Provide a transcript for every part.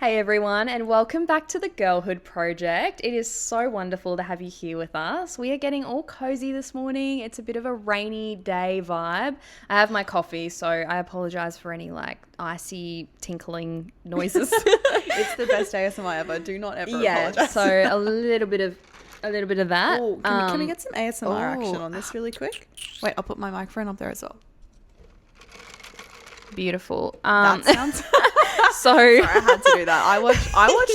Hey everyone, and welcome back to the Girlhood Project. It is so wonderful to have you here with us. We are getting all cozy this morning. It's a bit of a rainy day vibe. I have my coffee, so I apologize for any icy tinkling noises. It's the best ASMR ever. Do not ever apologize. So a little bit of that. Oh, can we get some ASMR action on this really quick? Wait, I'll put my microphone up there as well. Beautiful. That sounds. Sorry, I had to do that. I watch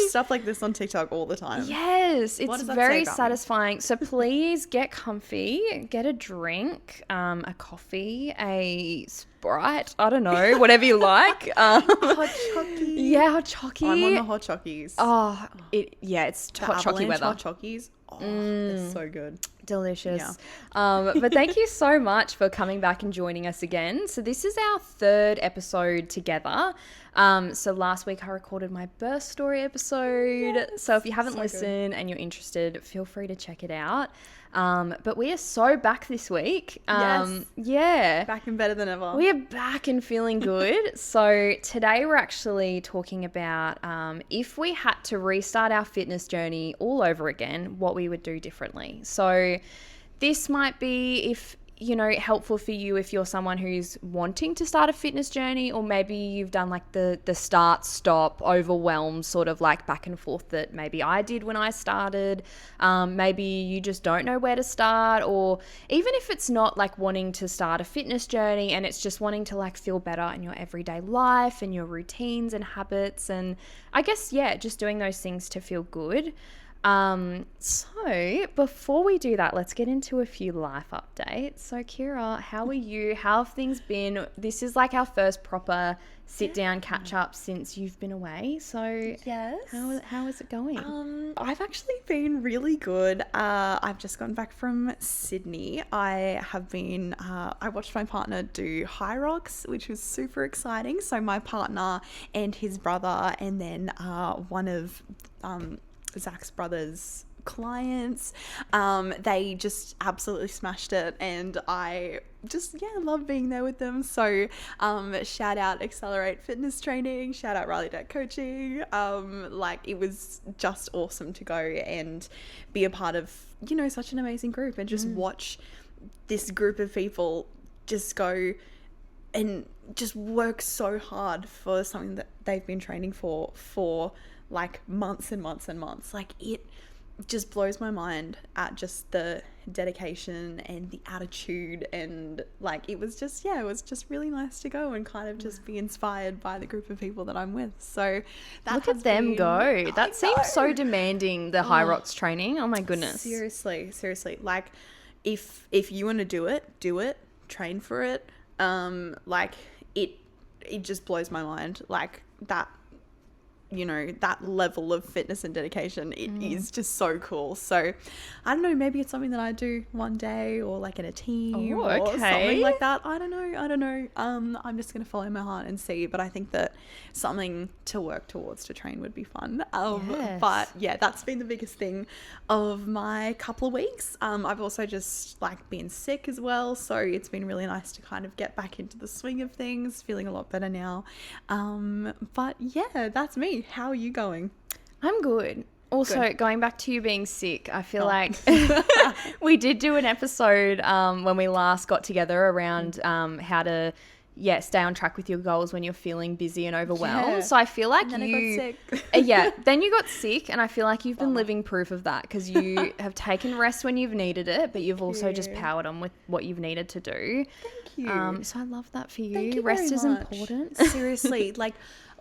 stuff like this on TikTok all the time. Yes, it's very satisfying. Me? So please get comfy, get a drink, a coffee, a Sprite, I don't know, whatever you like. Hot chocky. Yeah, hot chocky. I'm on the hot chockies. Oh, it's the hot chocky weather. Hot chockies. Oh, it's so good. Delicious. Yeah. But thank you so much for coming back and joining us again. So this is our third episode together. So last week I recorded my birth story episode. Yes, so if you haven't listened and you're interested, feel free to check it out. But we are so back this week. Yes. Yeah. Back and better than ever. We are back and feeling good. So today we're actually talking about if we had to restart our fitness journey all over again, what we would do differently. So this might be helpful for you if you're someone who's wanting to start a fitness journey, or maybe you've done like the start, stop, overwhelmed sort of like back and forth that maybe I did when I started. Maybe you just don't know where to start, or even if it's not like wanting to start a fitness journey and it's just wanting to like feel better in your everyday life and your routines and habits, and I guess, just doing those things to feel good. So before we do that, let's get into a few life updates. So Kira, how are you? How have things been? This is like our first proper sit down catch up since you've been away. So yes, how is it going? I've actually been really good. I've just gotten back from Sydney. I watched my partner do high rocks, which was super exciting. So my partner and his brother, and then one of Zach's brother's clients, they just absolutely smashed it, and I just love being there with them. So shout out Accelerate Fitness Training, shout out Riley Deck Coaching. It was just awesome to go and be a part of such an amazing group, and just watch this group of people just go and just work so hard for something that they've been training for like months and months and months. Like, it just blows my mind at just the dedication and the attitude, and like it was just really nice to go and kind of just be inspired by the group of people that I'm with. So look at them go. That seems so demanding, the high rocks training. Oh my goodness. Seriously. Like, if you want to do it, train for it. It just blows my mind, like that. That level of fitness and dedication, it is just so cool. So I don't know, maybe it's something that I do one day, or like in a team or something like that. I don't know. I'm just gonna follow my heart and see, but I think that something to work towards, to train, would be fun. Yes. But yeah, that's been the biggest thing of my couple of weeks. I've also just been sick as well, so it's been really nice to kind of get back into the swing of things, feeling a lot better now. But yeah, that's me. How are you going? I'm good. Also, going back to you being sick, I feel like we did do an episode when we last got together around how to stay on track with your goals when you're feeling busy and overwhelmed. Yeah. So I feel like then I got sick. Then you got sick, and I feel like you've been living proof of that, because you have taken rest when you've needed it, but you've also just powered on with what you've needed to do. Thank you. So I love that for you. Thank you Rest is much. important. Seriously,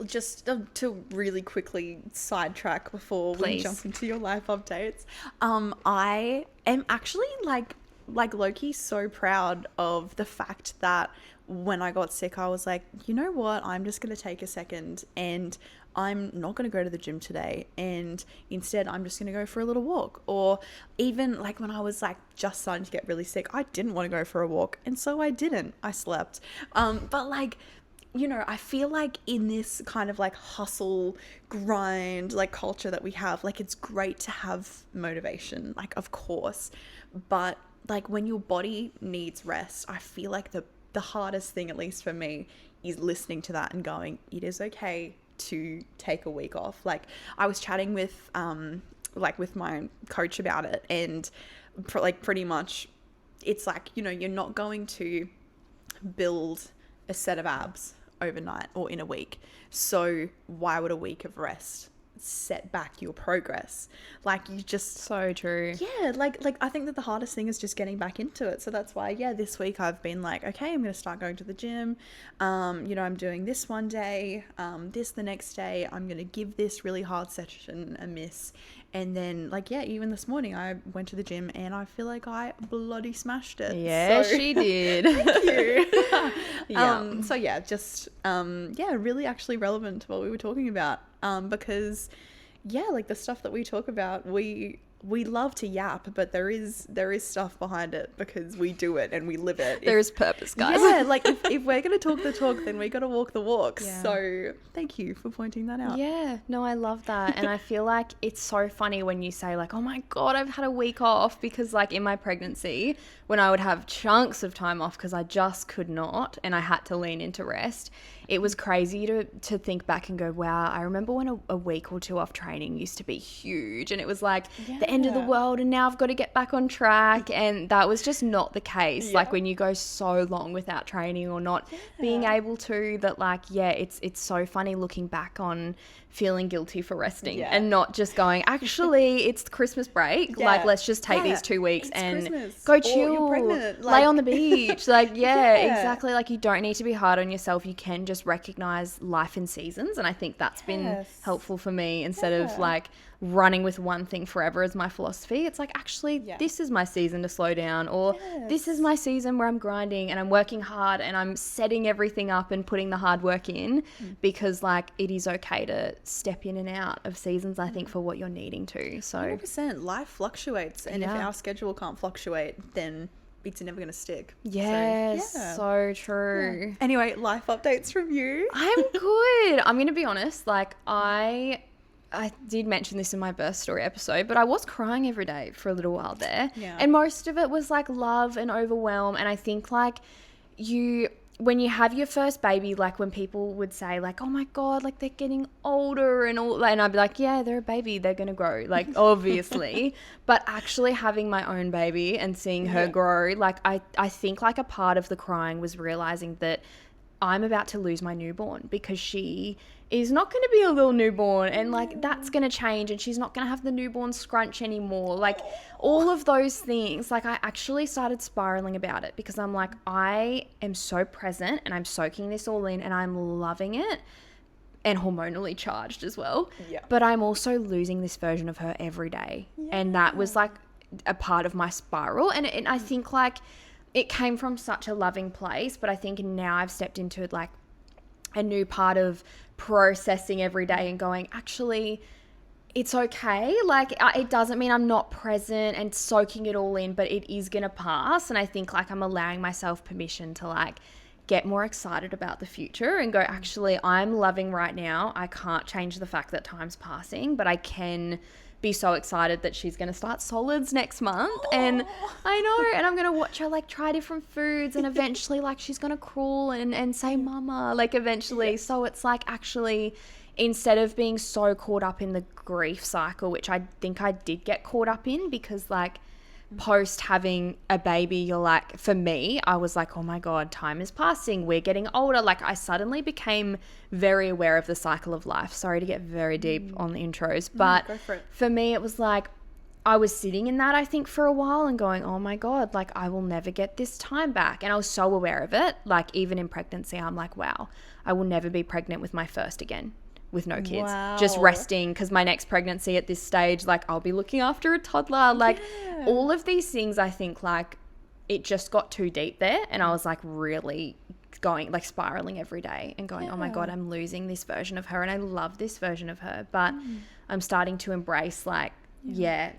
just to really quickly sidetrack before we jump into your life updates, I am actually like low-key so proud of the fact that when I got sick, I was like, you know what, I'm just going to take a second, and I'm not going to go to the gym today, and instead I'm just going to go for a little walk. Or even when I was just starting to get really sick, I didn't want to go for a walk, and so I didn't. I slept. But I feel like in this kind of hustle grind culture that we have, it's great to have motivation, of course, but when your body needs rest, I feel like the hardest thing, at least for me, is listening to that and going, it is okay to take a week off. Like I was chatting with with my coach about it, and pretty much it's like, you know, you're not going to build a set of abs overnight or in a week. So why would a week of rest set back your progress? Like you just So true. yeah, like I think that the hardest thing is just getting back into it. So that's why this week I've been like, okay, I'm going to start going to the gym. You know, I'm doing this one day, this the next day. I'm going to give this really hard session a miss. And then even this morning I went to the gym and I feel like I bloody smashed it. Yeah, she did. Thank you. Yeah. Really actually relevant to what we were talking about. Because like the stuff that we talk about, we love to yap, but there is stuff behind it because we do it and we live it. There is purpose, guys. Yeah, like if we're going to talk the talk, then we got to walk the walk. Yeah. So thank you for pointing that out. Yeah, no, I love that. And I feel like it's so funny when you say like, oh my God, I've had a week off, because like in my pregnancy, when I would have chunks of time off because I just could not and I had to lean into rest, it was crazy to think back and go, wow, I remember when a week or two off training used to be huge and it was like the end of the world and now I've got to get back on track. And that was just not the case. Like when you go so long without training or not being able to, that it's so funny looking back on feeling guilty for resting and not just going, actually it's Christmas break, like let's just take these 2 weeks and Christmas. go Or chill, you're pregnant, lay on the beach, exactly, like you don't need to be hard on yourself. You can just recognize life in seasons, and I think that's been helpful for me, instead of like running with one thing forever as my philosophy. It's like, actually this is my season to slow down, or this is my season where I'm grinding and I'm working hard and I'm setting everything up and putting the hard work in, because like it is okay to step in and out of seasons, I think, for what you're needing to. So 100%, life fluctuates, and if our schedule can't fluctuate, then it's never going to stick. Yes, so true. Yeah. Anyway, life updates from you. I'm good. I'm going to be honest, like I did mention this in my birth story episode, but I was crying every day for a little while there. Yeah. And most of it was like love and overwhelm. And I think like when you have your first baby, like when people would say like, oh my God, like they're getting older and all that, and I'd be like, yeah, they're a baby, they're going to grow, like obviously. But actually having my own baby and seeing her grow, like I think like a part of the crying was realizing that I'm about to lose my newborn, because she is not going to be a little newborn, and like that's going to change, and she's not going to have the newborn scrunch anymore, like all of those things. Like I actually started spiraling about it, because I'm like, I am so present and I'm soaking this all in and I'm loving it, and hormonally charged as well, but I'm also losing this version of her every day. And that was like a part of my spiral, and I think like it came from such a loving place, but I think now I've stepped into like a new part of processing every day and going, actually, it's okay. Like it doesn't mean I'm not present and soaking it all in, but it is going to pass. And I think like I'm allowing myself permission to like get more excited about the future and go, actually, I'm loving right now. I can't change the fact that time's passing, but I can be so excited that she's going to start solids next month. And I know, and I'm going to watch her like try different foods, and eventually like she's going to crawl and say mama, like eventually. So it's like, actually, instead of being so caught up in the grief cycle, which I think I did get caught up in, because like post having a baby, you're like, for me, I was like, oh my God, time is passing, we're getting older. Like I suddenly became very aware of the cycle of life. Sorry to get very deep on the intros, but for me it was like I was sitting in that, I think, for a while and going, oh my God, like I will never get this time back. And I was so aware of it. Like even in pregnancy, I'm like, wow, I will never be pregnant with my first again, with no kids, just resting, because my next pregnancy at this stage, like I'll be looking after a toddler, like all of these things. I think like it just got too deep there, and I was like really going like spiraling every day and going, oh my God, I'm losing this version of her, and I love this version of her, but I'm starting to embrace like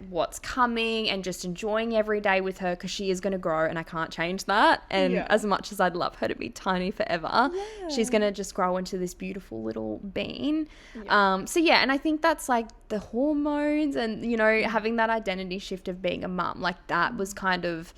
what's coming, and just enjoying every day with her, because she is going to grow and I can't change that. And as much as I'd love her to be tiny forever, she's going to just grow into this beautiful little being. And I think that's like the hormones and, you know, having that identity shift of being a mum, like that was kind of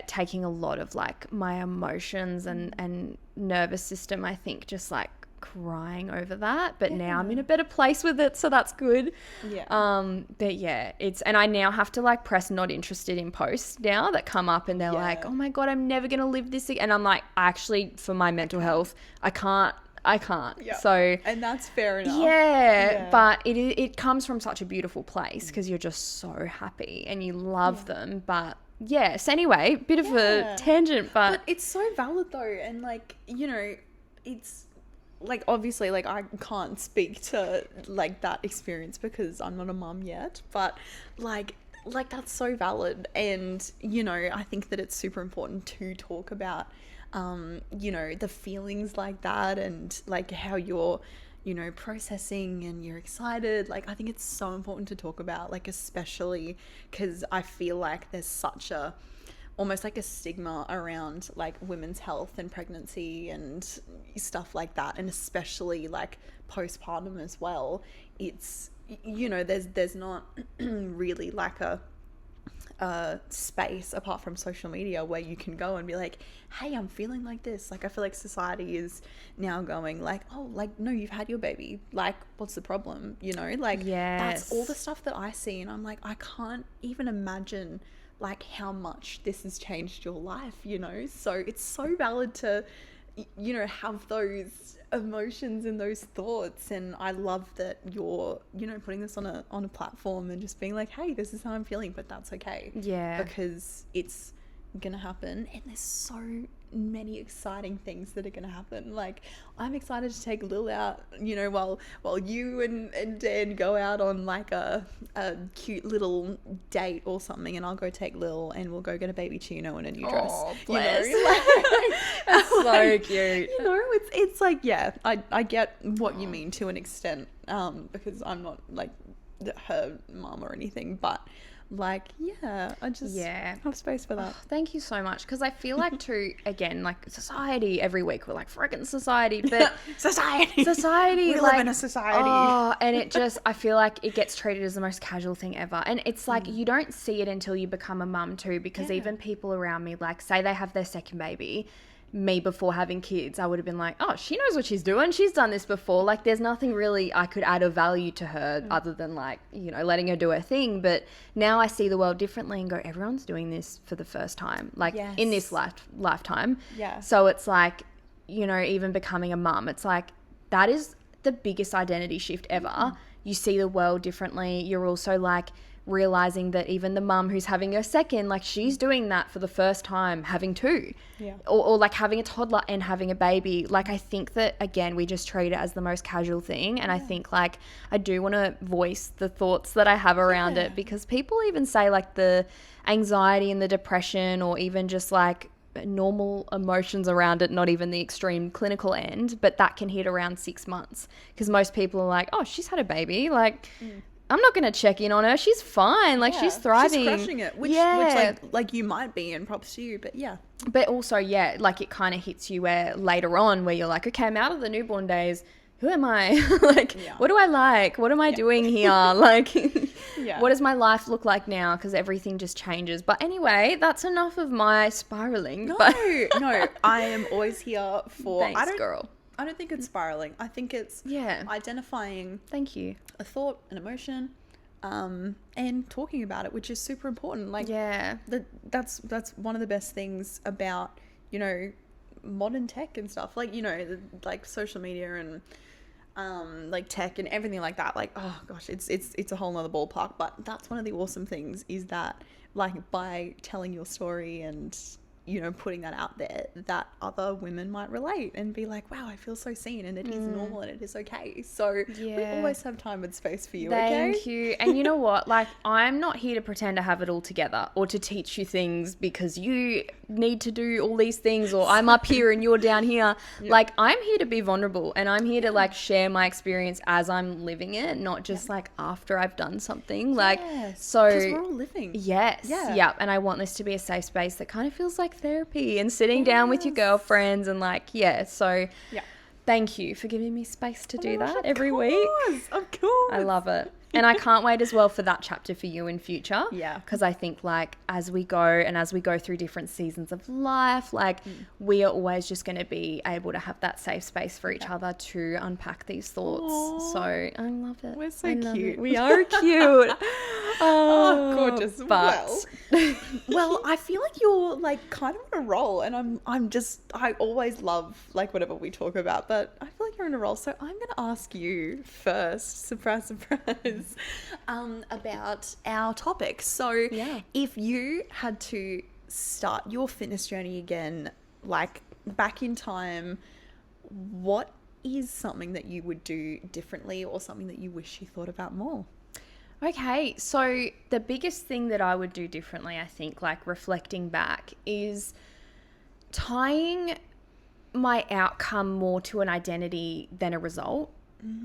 taking a lot of like my emotions and nervous system, I think, just like crying over that, but now I'm in a better place with it, so that's good. But yeah, and I now have to like press not interested in posts now that come up, and they're like, oh my God, I'm never going to live this again. And I'm like, actually, for my mental health, I can't. Yep. So, and that's fair enough. But it comes from such a beautiful place because you're just so happy and you love them. But yes, anyway, bit of a tangent, but it's so valid though. And like, you know, it's like, obviously, like I can't speak to like that experience because I'm not a mum yet, but like that's so valid. And, you know, I think that it's super important to talk about you know, the feelings like that, and like how you're, you know, processing and you're excited. Like, I think it's so important to talk about, like, especially because I feel like there's such a, almost like a stigma around like women's health and pregnancy and stuff like that. And especially like postpartum as well. It's, you know, there's not really like a space apart from social media where you can go and be like, hey, I'm feeling like this. Like, I feel like society is now going like, oh, like, no, you've had your baby, like, what's the problem, you know? Like, that's all the stuff that I see, and I'm like, I can't even imagine like how much this has changed your life, you know? So it's so valid to, you know, have those emotions and those thoughts. And I love that you're, you know, putting this on a platform and just being like, hey, this is how I'm feeling, but that's okay. Yeah. Because it's gonna happen, and there's so many exciting things that are gonna happen. Like, I'm excited to take Lil out, you know, while you and Dan go out on like a cute little date or something, and I'll go take Lil and we'll go get a baby Chino and a new dress. Oh, bless. You know? Like, that's so cute. You know, it's like, yeah, I get what you mean to an extent, because I'm not like her mom or anything, but like, yeah, I just have space for that. Oh, thank you so much, because I feel like too, again, like society, every week we're like, freaking society, but society we live in a society. Oh, and it just, I feel like it gets treated as the most casual thing ever, and it's like you don't see it until you become a mum too, because even people around me, like, say they have their second baby, me before having kids, I would have been like, oh, she knows what she's doing, she's done this before, like there's nothing really I could add of value to her other than like, you know, letting her do her thing. But now I see the world differently and go, everyone's doing this for the first time, like in this lifetime. So it's like, you know, even becoming a mum, it's like that is the biggest identity shift ever. You see the world differently. You're also like realizing that even the mum who's having her second, like she's doing that for the first time, having two, or like having a toddler and having a baby. Like, I think that, again, we just treat it as the most casual thing. And I think like I do want to voice the thoughts that I have around it, because people even say like the anxiety and the depression, or even just like normal emotions around it, not even the extreme clinical end, but that can hit around 6 months, because most people are like, oh, she's had a baby, like I'm not going to check in on her. She's fine. Like, she's thriving. She's crushing it, which like you might be, and props to you, but yeah. But also, like it kind of hits you where later on where you're like, okay, I'm out of the newborn days. Who am I? Like, what do I like? What am I doing here? Like, what does my life look like now? Because everything just changes. But anyway, that's enough of my spiraling. No, I am always here for... Thanks, girl. I don't think it's spiraling. I think it's identifying... Thank you. ...a thought, an emotion, and talking about it, which is super important. Like, that's one of the best things about, you know, modern tech and stuff. Like, you know, like social media and like tech and everything like that. Like, oh gosh, it's a whole nother ballpark. But that's one of the awesome things, is that like by telling your story and, you know, putting that out there, that other women might relate and be like, wow, I feel so seen, and it is normal and it is okay. So we always have time and space for you. Thank you. And you know what? Like, I'm not here to pretend to have it all together or to teach you things because you need to do all these things, or I'm up here and you're down here. Like, I'm here to be vulnerable, and I'm here to like share my experience as I'm living it, not just like after I've done something. Like, so because we're all living. And I want this to be a safe space that kind of feels like therapy and sitting down with your girlfriends and like, thank you for giving me space to do that every week. Of course. I love it. And I can't wait as well for that chapter for you in future. Yeah. Because I think like as we go through different seasons of life, like we are always just going to be able to have that safe space for each other to unpack these thoughts. Aww. So I love it. We're so cute. We are cute. Oh, gorgeous. But Well, I feel like you're like kind of on a roll, and I always love like whatever we talk about, but I feel like you're on a roll. So I'm going to ask you first, surprise, surprise, about our topic. So Yeah. if you had to start your fitness journey again, like back in time, what is something that you would do differently or something that you wish you thought about more? Okay, so the biggest thing that I would do differently, I think, like reflecting back, is tying my outcome more to an identity than a result.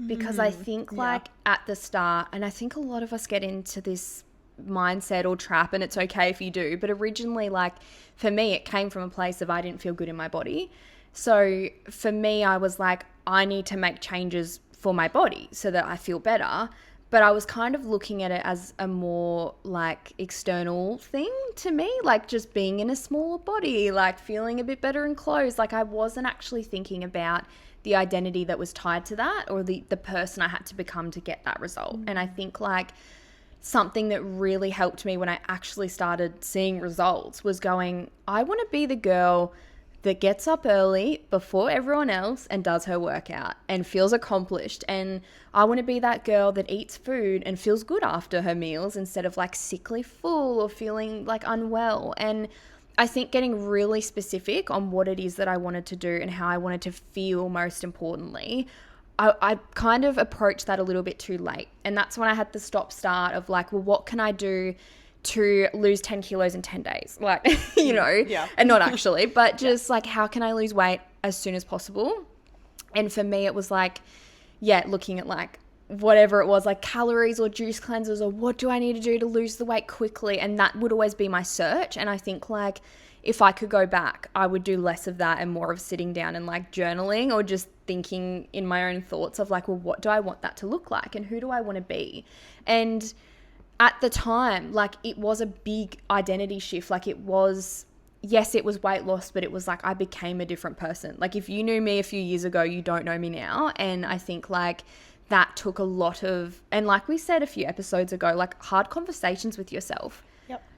Because I think like at the start, and I think a lot of us get into this mindset or trap, and it's okay if you do, but originally, like for me, it came from a place of I didn't feel good in my body. So for me, I was like, I need to make changes for my body so that I feel better. But I was kind of looking at it as a more like external thing to me, like just being in a smaller body, like feeling a bit better in clothes. Like I wasn't actually thinking about the identity that was tied to that, or the person I had to become to get that result. And I think like something that really helped me when I actually started seeing results was going, I want to be the girl that gets up early before everyone else and does her workout and feels accomplished. And I want to be that girl that eats food and feels good after her meals instead of like sickly full or feeling like unwell. And I think getting really specific on what it is that I wanted to do and how I wanted to feel, most importantly, I kind of approached that a little bit too late. And that's when I had the stop start of like, well, what can I do to lose 10 kilos in 10 days? Like, you know, and not actually, but just like, how can I lose weight as soon as possible? And for me, it was like, looking at like whatever it was, like calories or juice cleansers, or what do I need to do to lose the weight quickly? And that would always be my search. And I think like if I could go back, I would do less of that and more of sitting down and like journaling or just thinking in my own thoughts of like, well, what do I want that to look like and who do I want to be? And at the time, like it was a big identity shift. Like it was, yes, it was weight loss, but it was like I became a different person. Like if you knew me a few years ago, you don't know me now. And I think like that took a lot of, and like we said a few episodes ago, like hard conversations with yourself.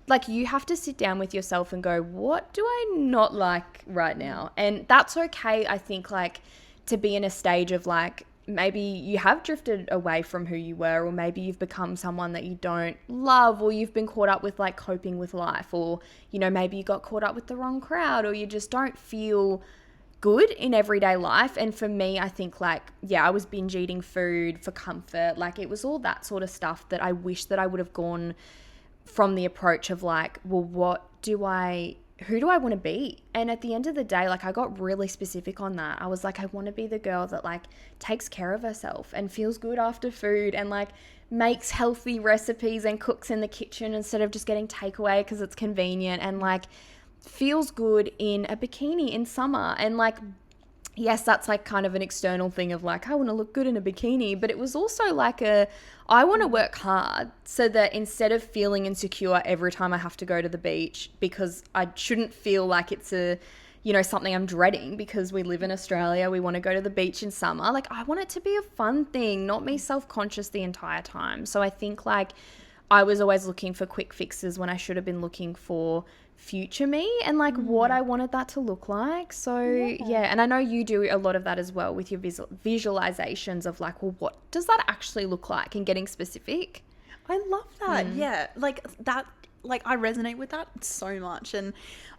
Like you have to sit down with yourself and go, what do I not like right now? And that's okay, I think, like to be in a stage of like, maybe you have drifted away from who you were, or maybe you've become someone that you don't love, or you've been caught up with like coping with life, or, you know, maybe you got caught up with the wrong crowd, or you just don't feel good in everyday life. And for me, I think like, I was binge eating food for comfort. Like it was all that sort of stuff that I wish that I would have gone from the approach of like, well, who do I want to be? And at the end of the day, like I got really specific on that. I was like, I want to be the girl that like takes care of herself and feels good after food and like makes healthy recipes and cooks in the kitchen instead of just getting takeaway because it's convenient, and like feels good in a bikini in summer. And like, yes, that's like kind of an external thing of like, I want to look good in a bikini, but it was also like I want to work hard so that instead of feeling insecure every time I have to go to the beach, because I shouldn't feel like it's something I'm dreading because we live in Australia, we want to go to the beach in summer. Like I want it to be a fun thing, not me self-conscious the entire time. So I think like I was always looking for quick fixes when I should have been looking for future me and like what I wanted that to look like. So and I know you do a lot of that as well with your visualizations of like, well, what does that actually look like, and getting specific. I love that. Like that, like I resonate with that so much. And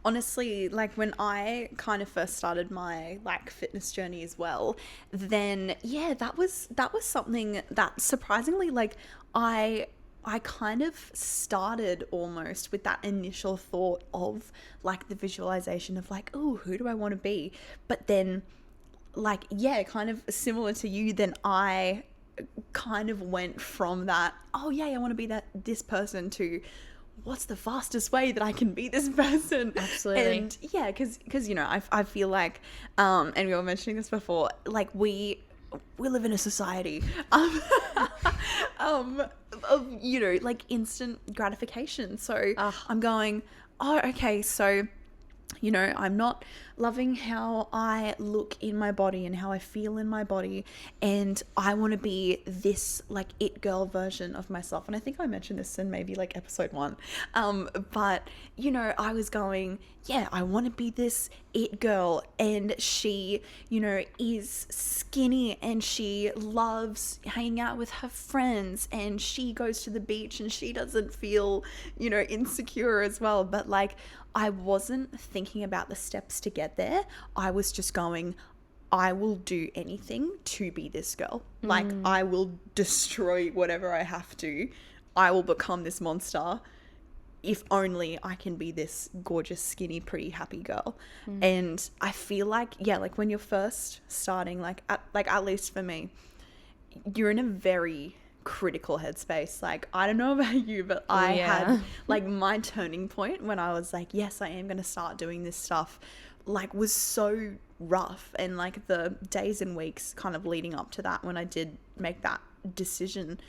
honestly, like when I kind of first started my like fitness journey as well, then that was something that surprisingly, like I kind of started almost with that initial thought of like the visualization of like, oh, who do I want to be? But then like, kind of similar to you, then I kind of went from that, oh yeah, I want to be this person, to what's the fastest way that I can be this person? Absolutely. And because you know, I feel like, and we were mentioning this before, like we live in a society of, you know, like instant gratification. So Ugh. I'm going, oh, okay, so, you know, I'm not loving how I look in my body and how I feel in my body. And I want to be this like it girl version of myself. And I think I mentioned this in maybe like episode 1. But, you know, I was going, yeah, I want to be this it girl. And she, you know, is skinny and she loves hanging out with her friends and she goes to the beach and she doesn't feel, you know, insecure as well. But like, I wasn't thinking about the steps to get there. I was just going, I will do anything to be this girl. Like, I will destroy whatever I have to. I will become this monster if only I can be this gorgeous, skinny, pretty, happy girl. And I feel like, yeah, like when you're first starting, like at least for me, you're in a very critical headspace. Like, I don't know about you, but I had like my turning point when I was like, yes, I am going to start doing this stuff, like was so rough. And like the days and weeks kind of leading up to that, when I did make that decision,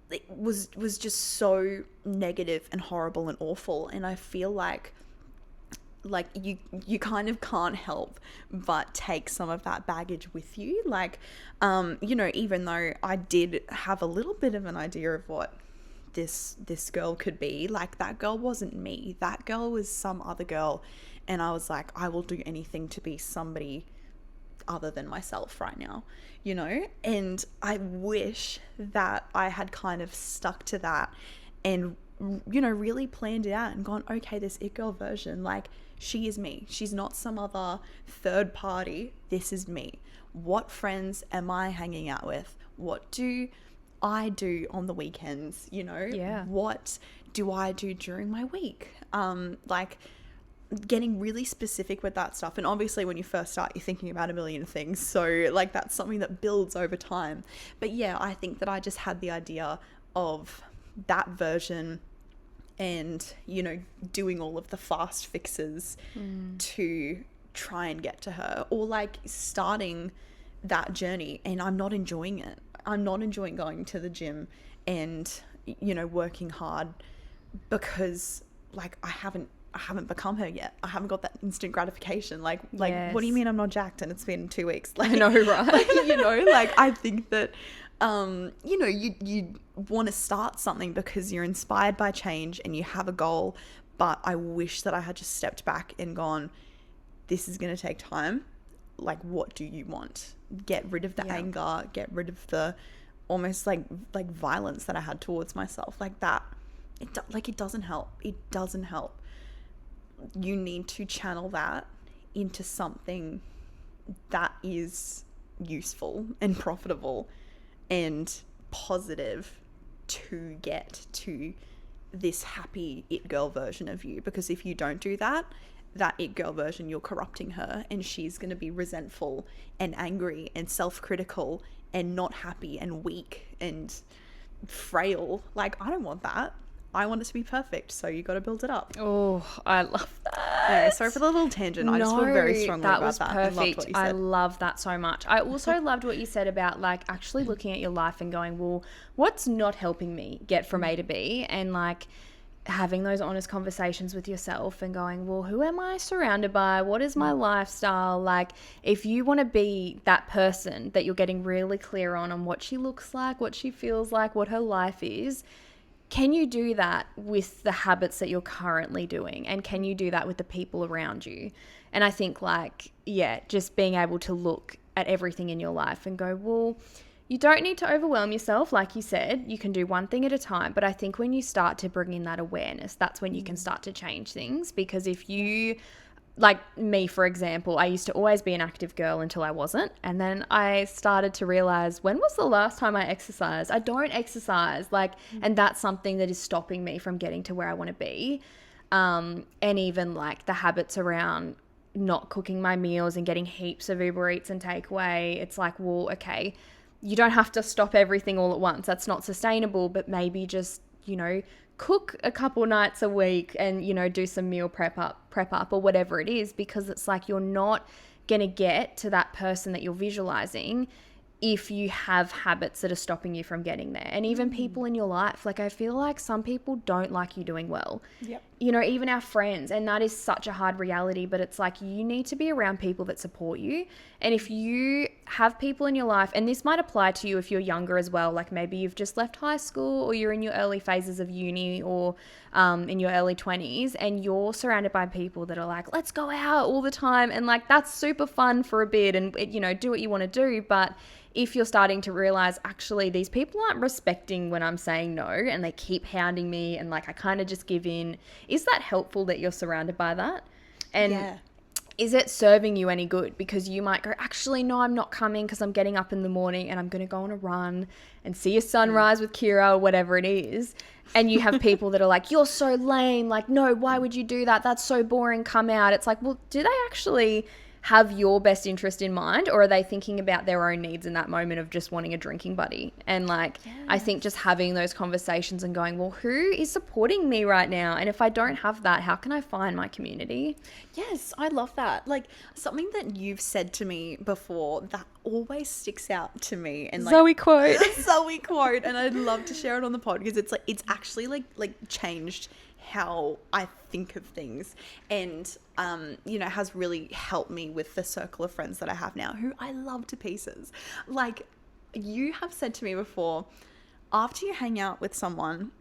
it was just so negative and horrible and awful. And I feel like you kind of can't help but take some of that baggage with you. Like, you know, even though I did have a little bit of an idea of what this girl could be, like that girl wasn't me. That girl was some other girl. And I was like, I will do anything to be somebody other than myself right now, you know? And I wish that I had kind of stuck to that and, you know, really planned it out and gone, okay, this it girl version, like, she is me. She's not some other third party. This is me. What friends am I hanging out with? What do I do on the weekends? You know, what do I do during my week? Like getting really specific with that stuff. And obviously when you first start, you're thinking about a million things. So like that's something that builds over time. But yeah, I think that I just had the idea of that version and, you know, doing all of the fast fixes to try and get to her, or like starting that journey. And I'm not enjoying it. I'm not enjoying going to the gym and, you know, working hard because like I haven't become her yet. I haven't got that instant gratification. Like, what do you mean I'm not jacked and it's been 2 weeks? Like, I know, right? Like, you know, like I think that, you know, you want to start something because you're inspired by change and you have a goal. But I wish that I had just stepped back and gone, this is going to take time. Like, what do you want? Get rid of the anger, get rid of the almost like violence that I had towards myself. Like that, it doesn't help. It doesn't help. You need to channel that into something that is useful and profitable and positive to get to this happy it girl version of you. Because if you don't do that it girl version, you're corrupting her and she's going to be resentful and angry and self-critical and not happy and weak and frail. Like, I don't want that. I want it to be perfect, so you got to build it up. Oh, I love that. Anyway, sorry for the little tangent. I just feel very strongly about that. That was perfect. And loved what you said. I love that so much. I also loved what you said about like actually looking at your life and going, well, what's not helping me get from A to B? And like having those honest conversations with yourself and going, well, who am I surrounded by? What is my lifestyle? Like, if you want to be that person that you're getting really clear on what she looks like, what she feels like, what her life is, can you do that with the habits that you're currently doing? And can you do that with the people around you? And I think like, yeah, just being able to look at everything in your life and go, well, you don't need to overwhelm yourself. Like you said, you can do one thing at a time. But I think when you start to bring in that awareness, that's when you can start to change things. Because if you, like me, for example, I used to always be an active girl until I wasn't. And then I started to realize, when was the last time I exercised? I don't exercise. Like, and that's something that is stopping me from getting to where I want to be. And even like the habits around not cooking my meals and getting heaps of Uber Eats and takeaway. It's like, well, okay, you don't have to stop everything all at once. That's not sustainable, but maybe just, you know, cook a couple nights a week and, you know, do some meal prep up or whatever it is, because it's like you're not going to get to that person that you're visualizing if you have habits that are stopping you from getting there. And even people in your life, like I feel like some people don't like you doing well. Yep. You know, even our friends, and that is such a hard reality, but it's like you need to be around people that support you. And if you have people in your life, and this might apply to you if you're younger as well, like maybe you've just left high school or you're in your early phases of uni or in your early 20s, and you're surrounded by people that are like, let's go out all the time. And like, that's super fun for a bit and, you know, do what you want to do. But if you're starting to realize, actually, these people aren't respecting when I'm saying no and they keep hounding me and like I kind of just give in, is that helpful that you're surrounded by that? And is it serving you any good? Because you might go, actually, no, I'm not coming because I'm getting up in the morning and I'm going to go on a run and see a sunrise with Kira or whatever it is. And you have people that are like, you're so lame. Like, no, why would you do that? That's so boring. Come out. It's like, well, do they actually have your best interest in mind, or are they thinking about their own needs in that moment of just wanting a drinking buddy? And like, I think just having those conversations and going, well, who is supporting me right now? And if I don't have that, how can I find my community? Yes, I love that. Like, something that you've said to me before that always sticks out to me, and like Zoe quote. Zoe quote, and I'd love to share it on the pod because it's like, it's actually like changed how I think of things, and you know, has really helped me with the circle of friends that I have now, who I love to pieces. Like, you have said to me before, after you hang out with someone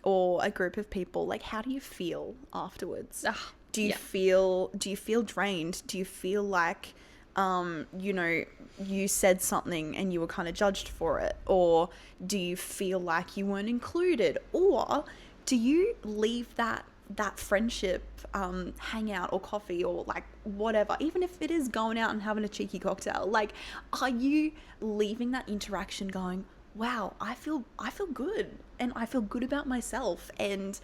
or a group of people, like, how do you feel afterwards? Do you feel drained? Do you feel like you know, you said something and you were kind of judged for it? Or do you feel like you weren't included? Or do you leave that friendship, hangout or coffee or like whatever, even if it is going out and having a cheeky cocktail, like, are you leaving that interaction going, wow, I feel good and I feel good about myself and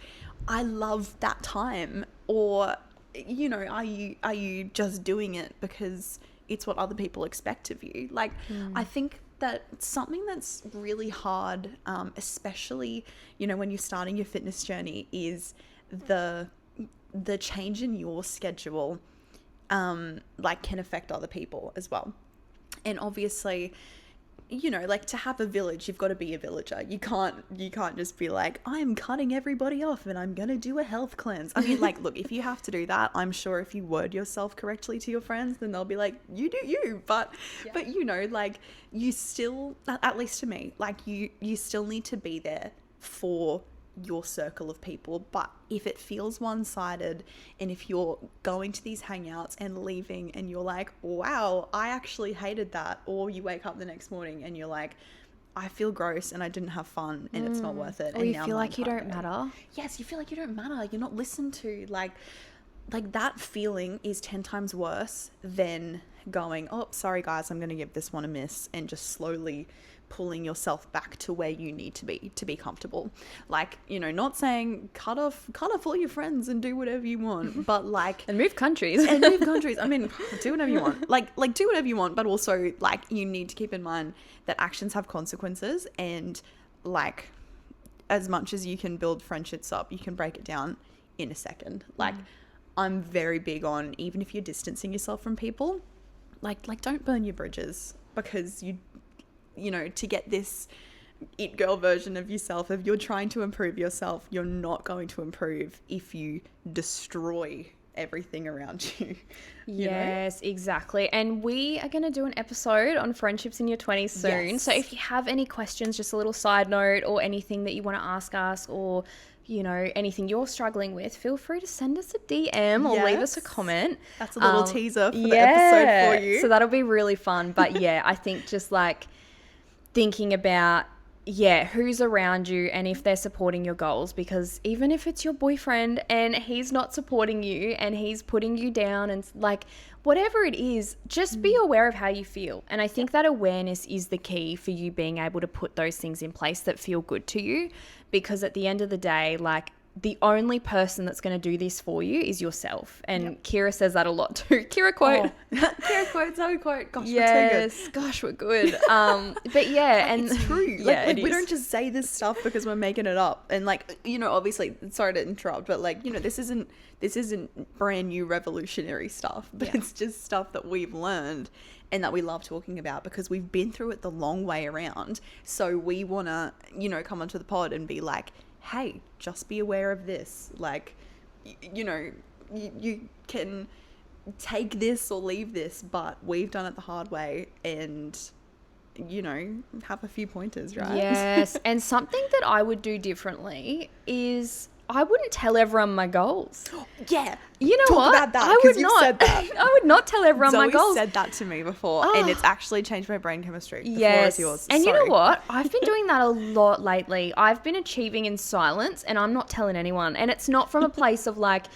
I love that time? Or, you know, are you just doing it because it's what other people expect of you? Like, I think that something that's really hard, especially, you know, when you're starting your fitness journey, is the change in your schedule, like, can affect other people as well. And obviously, you know, like, to have a village, you've got to be a villager. You can't just be like, I'm cutting everybody off and I'm going to do a health cleanse. I mean, like, look, if you have to do that, I'm sure if you word yourself correctly to your friends, then they'll be like, you do you. But you know, like, you still, at least to me, like, you still need to be there for your circle of people. But if it feels one-sided, and if you're going to these hangouts and leaving and you're like, wow, I actually hated that, or you wake up the next morning and you're like, I feel gross and I didn't have fun and it's not worth it, or you feel like you don't matter. Yes, you feel like you don't matter, you're not listened to. Like that feeling is 10 times worse than going, oh, sorry guys, I'm going to give this one a miss, and just slowly pulling yourself back to where you need to be comfortable. Like, you know, not saying cut off all your friends and do whatever you want, but like, and move countries. I mean, do whatever you want. Like do whatever you want, but also, like, you need to keep in mind that actions have consequences, and like, as much as you can build friendships up, you can break it down in a second. Like, I'm very big on, even if you're distancing yourself from people, like don't burn your bridges, because you know, to get this it girl version of yourself, if you're trying to improve yourself, you're not going to improve if you destroy everything around you. Yes, exactly. And we are going to do an episode on friendships in your 20s soon. Yes. So if you have any questions, just a little side note, or anything that you want to ask us, or, you know, anything you're struggling with, feel free to send us a DM or leave us a comment. That's a little teaser for the episode for you. So that'll be really fun. But yeah, I think just like thinking about, who's around you and if they're supporting your goals, because even if it's your boyfriend and he's not supporting you and he's putting you down, and like, whatever it is, just be aware of how you feel. And I think that awareness is the key for you being able to put those things in place that feel good to you, because at the end of the day, like, the only person that's going to do this for you is yourself. And Kira says that a lot too. Kira quote. Kira quote, Zoe quote. Gosh, yes, gosh, we're good. But yeah, and it's true. Yeah, like we don't just say this stuff because we're making it up. And like, you know, obviously, sorry to interrupt, but like, you know, this isn't brand new revolutionary stuff, but it's just stuff that we've learned and that we love talking about because we've been through it the long way around. So we want to, you know, come onto the pod and be like, hey, just be aware of this. Like, you know, you can take this or leave this, but we've done it the hard way and, you know, have a few pointers, right? Yes. And something that I would do differently is I wouldn't tell everyone my goals. Yeah. You know Talk what? about that, I would 'cause you've not. said that. I would not tell everyone my Zoe goals. said that to me before, and it's actually changed my brain chemistry. The floor is yours. And Sorry. you know what? I've been doing that a lot lately. I've been achieving in silence, and I'm not telling anyone. And it's not from a place of like,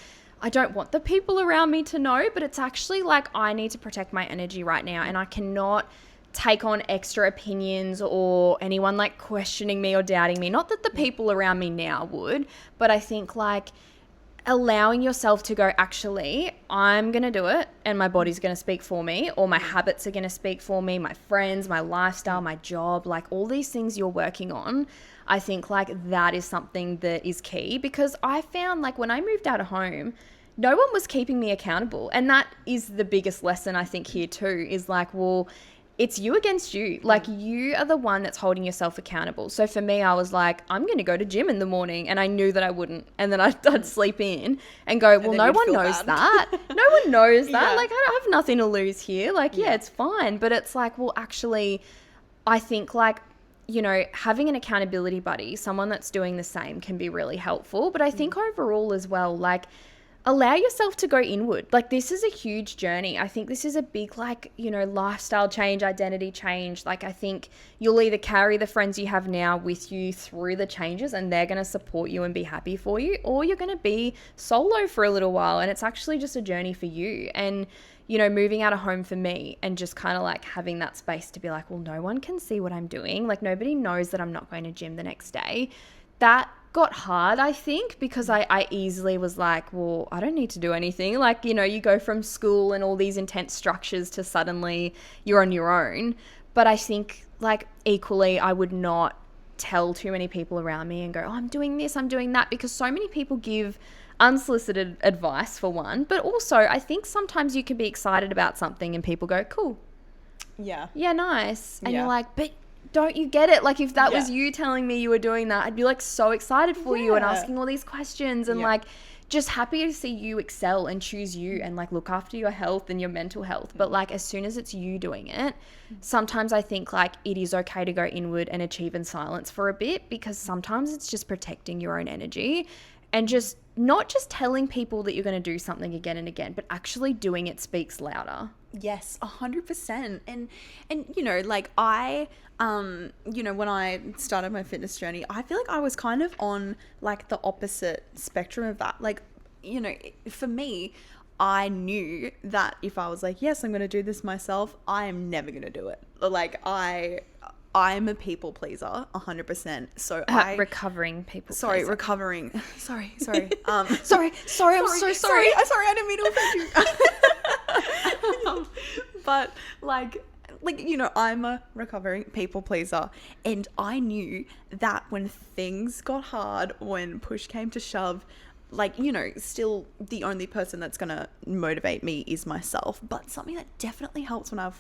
I don't want the people around me to know, but it's actually like I need to protect my energy right now, and I cannot take on extra opinions or anyone like questioning me or doubting me. Not that the people around me now would, but I think like allowing yourself to go, actually, I'm going to do it and my body's going to speak for me, or my habits are going to speak for me, my friends, my lifestyle, my job, like all these things you're working on. I think like that is something that is key, because I found like when I moved out of home, no one was keeping me accountable. And that is the biggest lesson I think here too, is like, well, it's you against you. Like you are the one that's holding yourself accountable. So for me, I was like, I'm going to go to gym in the morning, and I knew that I wouldn't. And then I'd sleep in and go, well, no one knows that. No one knows that. Yeah. Like I have nothing to lose here. Like, yeah, it's fine. But it's like, well, actually, I think like, you know, having an accountability buddy, someone that's doing the same, can be really helpful. But I think overall as well, like, allow yourself to go inward. Like this is a huge journey. I think this is a big like, you know, lifestyle change, identity change. Like I think you'll either carry the friends you have now with you through the changes and they're going to support you and be happy for you, or you're going to be solo for a little while and it's actually just a journey for you. And, you know, moving out of home for me and just kind of like having that space to be like, well, no one can see what I'm doing. Like nobody knows that I'm not going to gym the next day. That got hard, I think, because I easily was like, well, I don't need to do anything. Like, you know, you go from school and all these intense structures to suddenly you're on your own. But I think like equally, I would not tell too many people around me and go, oh, I'm doing this, I'm doing that, because so many people give unsolicited advice for one. But also I think sometimes you can be excited about something and people go, cool. Yeah, nice. And Yeah. you're like, but don't you get it? Like if that was you telling me you were doing that, I'd be like so excited for you and asking all these questions and like just happy to see you excel and choose you and like look after your health and your mental health. But like as soon as it's you doing it, sometimes I think like it is okay to go inward and achieve in silence for a bit, because sometimes it's just protecting your own energy and just not just telling people that you're going to do something again and again, but actually doing it speaks louder. Yes, 100%. And you know, like I you know, when I started my fitness journey, I feel like I was kind of on like the opposite spectrum of that. Like, you know, for me, I knew that if I was like, yes, I'm going to do this myself, I am never going to do it. Like I'm a people pleaser, 100%. So recovering people. Sorry, pleaser. recovering. Sorry. sorry, I'm so sorry. Sorry, I didn't mean to offend you. But like, you know, I'm a recovering people pleaser, and I knew that when things got hard, when push came to shove, like, you know, still the only person that's going to motivate me is myself. But something that definitely helps when I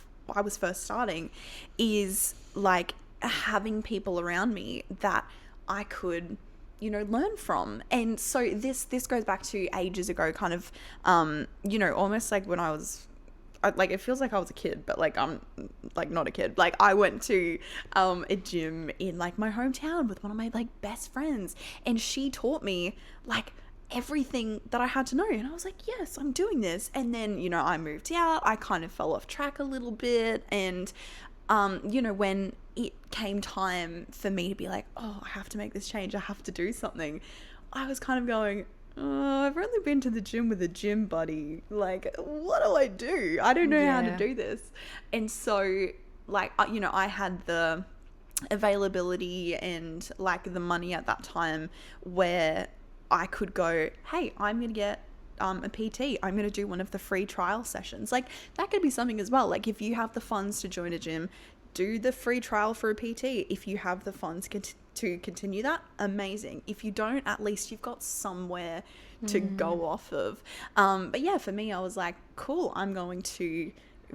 was first starting is like having people around me that I could, you know, learn from. And so this goes back to ages ago, kind of, you know, almost like when I was, like, it feels like I was a kid, but like I'm like not a kid. Like I went to a gym in like my hometown with one of my like best friends, and she taught me like everything that I had to know. And I was like, yes, I'm doing this. And then, you know, I moved out, I kind of fell off track a little bit. And, you know, when it came time for me to be like, oh, I have to make this change, I have to do something, I was kind of going, oh, I've only been to the gym with a gym buddy. Like, what do I do? I don't know how to do this. And so, like, you know, I had the availability and like the money at that time where I could go, hey, I'm going to get a PT. I'm going to do one of the free trial sessions. Like, that could be something as well. Like, if you have the funds to join a gym, do the free trial for a PT. If you have the funds to continue that, amazing. If you don't, at least you've got somewhere to go off of. But yeah, for me, I was like, cool, I'm going to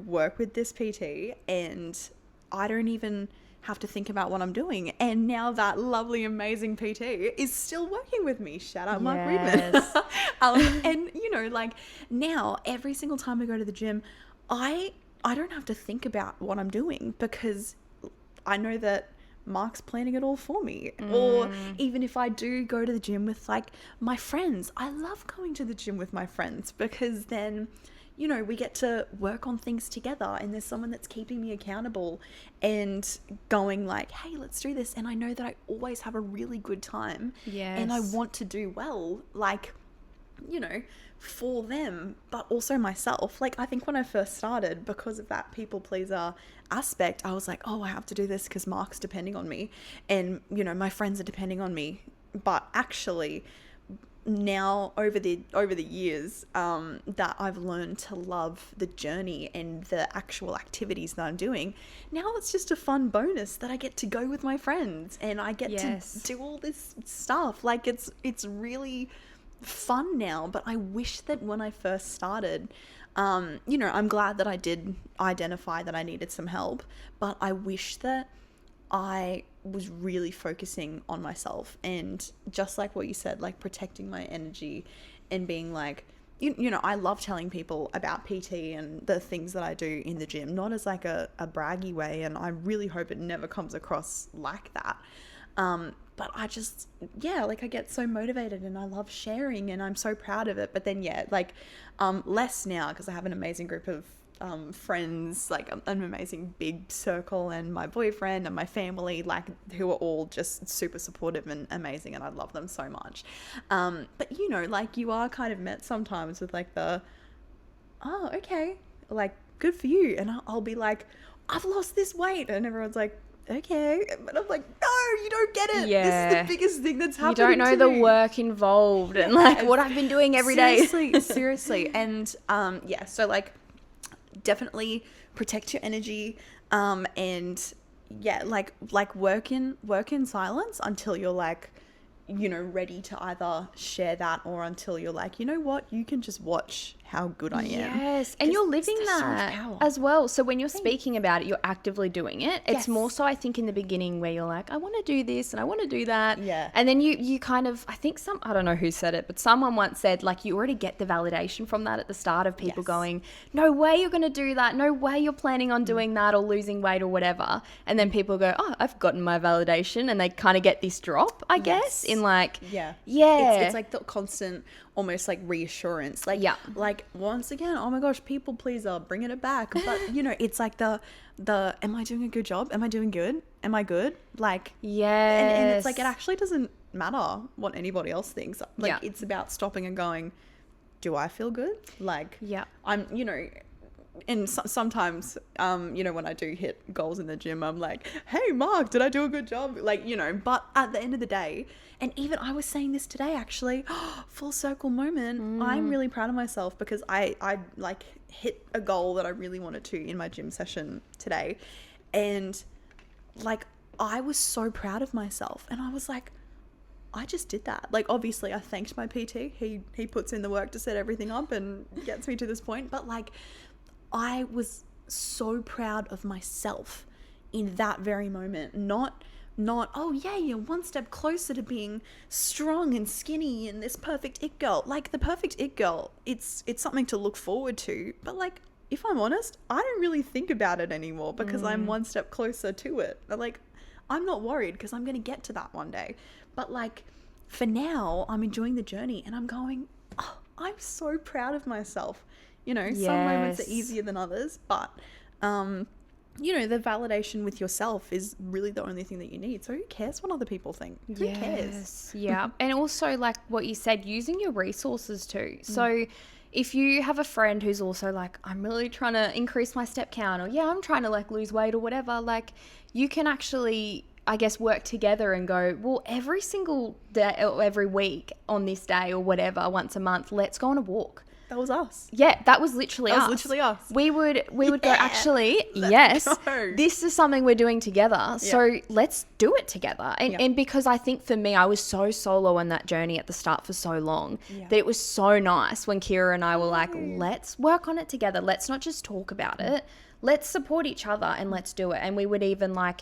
work with this PT, and I don't even have to think about what I'm doing. And now that lovely, amazing PT is still working with me. Shout out Mark Reedman. And you know, like, now every single time I go to the gym, I don't have to think about what I'm doing, because I know that Mark's planning it all for me. Or even if I do go to the gym with like my friends, I love going to the gym with my friends, because then, you know, we get to work on things together, and there's someone that's keeping me accountable and going like, hey, let's do this. And I know that I always have a really good time. And I want to do well, like, you know, for them, but also myself. Like, I think when I first started, because of that people pleaser aspect, I was like, oh, I have to do this because Mark's depending on me, and, you know, my friends are depending on me. But actually, now over the years, that I've learned to love the journey and the actual activities that I'm doing, now it's just a fun bonus that I get to go with my friends, and I get to do all this stuff. Like, it's really fun now. But I wish that when I first started, you know, I'm glad that I did identify that I needed some help, but I wish that I was really focusing on myself, and just like what you said, like protecting my energy and being like, you know, I love telling people about PT and the things that I do in the gym, not as like a braggy way, and I really hope it never comes across like that. But I just, yeah, like I get so motivated and I love sharing and I'm so proud of it. But then, yeah, like less now, because I have an amazing group of friends, like an amazing big circle, and my boyfriend and my family, like, who are all just super supportive and amazing, and I love them so much. But, you know, like, you are kind of met sometimes with like the, oh, okay, like, good for you. And I'll be like, I've lost this weight. And everyone's like, okay. But I'm like, no, you don't get it. This is the biggest thing that's happening. You don't know the work involved and like what I've been doing every day. Seriously. And yeah, so like, definitely protect your energy, and yeah, like work in silence until you're like, you know, ready to either share that, or until you're like, you know what, you can just watch how good I am. Yes, and you're living that as well. So when you're speaking about it, you're actively doing it. It's more so, I think, in the beginning where you're like, I want to do this and I want to do that. Yeah. And then you kind of, I think I don't know who said it, but someone once said, like, you already get the validation from that at the start of people going, no way you're going to do that. No way you're planning on doing that or losing weight or whatever. And then people go, oh, I've gotten my validation. And they kind of get this drop, I guess, in like, it's like the constant, almost like reassurance, like, like, once again, oh my gosh, people pleaser, bringing it back. But you know, it's like the am I doing a good job? Am I doing good? Am I good? Like, and it's like, it actually doesn't matter what anybody else thinks. Like, it's about stopping and going, do I feel good? Like, I'm, you know, and sometimes, you know, when I do hit goals in the gym, I'm like, hey, Mark, did I do a good job? Like, you know, but at the end of the day, and even I was saying this today, actually, full circle moment, I'm really proud of myself, because I like hit a goal that I really wanted to in my gym session today. And like, I was so proud of myself, and I was like, I just did that. Like, obviously I thanked my PT. He puts in the work to set everything up and gets me to this point. But like, I was so proud of myself in that very moment. Not, oh yeah, you're one step closer to being strong and skinny and this perfect it girl. Like, the perfect it girl, it's something to look forward to. But like, if I'm honest, I don't really think about it anymore, because I'm one step closer to it. Like, I'm not worried, because I'm going to get to that one day. But like, for now, I'm enjoying the journey, and I'm going, oh, I'm so proud of myself. You know, some moments are easier than others, but, you know, the validation with yourself is really the only thing that you need. So who cares what other people think? Who cares? Yeah. And also, like what you said, using your resources too. So if you have a friend who's also like, I'm really trying to increase my step count, or I'm trying to like lose weight or whatever, like, you can actually I guess, work together and go, well, every single day or every week on this day or whatever, once a month, let's go on a walk. That was us. Yeah, that was literally us. That was literally us. We would go, actually, let's yes, go. this is something we're doing together. So let's do it together. And because I think for me, I was so solo on that journey at the start for so long that it was so nice when Kira and I were like, let's work on it together. Let's not just talk about it. Let's support each other and let's do it. And we would even like,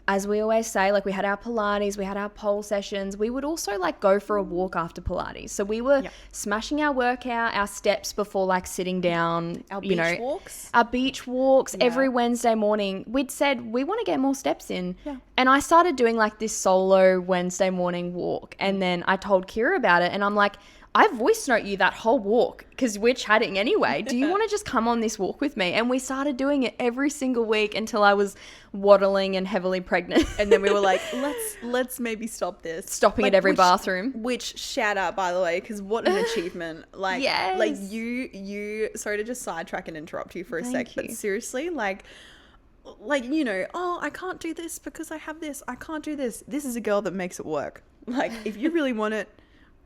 as we always say, like we had our Pilates, we had our pole sessions. We would also like go for a walk after Pilates. So we were smashing our workout, our steps before like sitting down. Our beach walks. Our beach walks every Wednesday morning. We'd said we want to get more steps in. Yeah. And I started doing like this solo Wednesday morning walk. And then I told Kira about it and I'm like, I voice note you that whole walk because we're chatting anyway. Do you want to just come on this walk with me? And we started doing it every single week until I was waddling and heavily pregnant. And then we were like, let's maybe stop this. Stopping like, at every bathroom. Which shout out, by the way, because what an achievement. Like, yes. like you, sorry to just sidetrack and interrupt you for a sec, but seriously, like, you know, oh, I can't do this because I have this. I can't do this. This is a girl that makes it work. Like, if you really want it,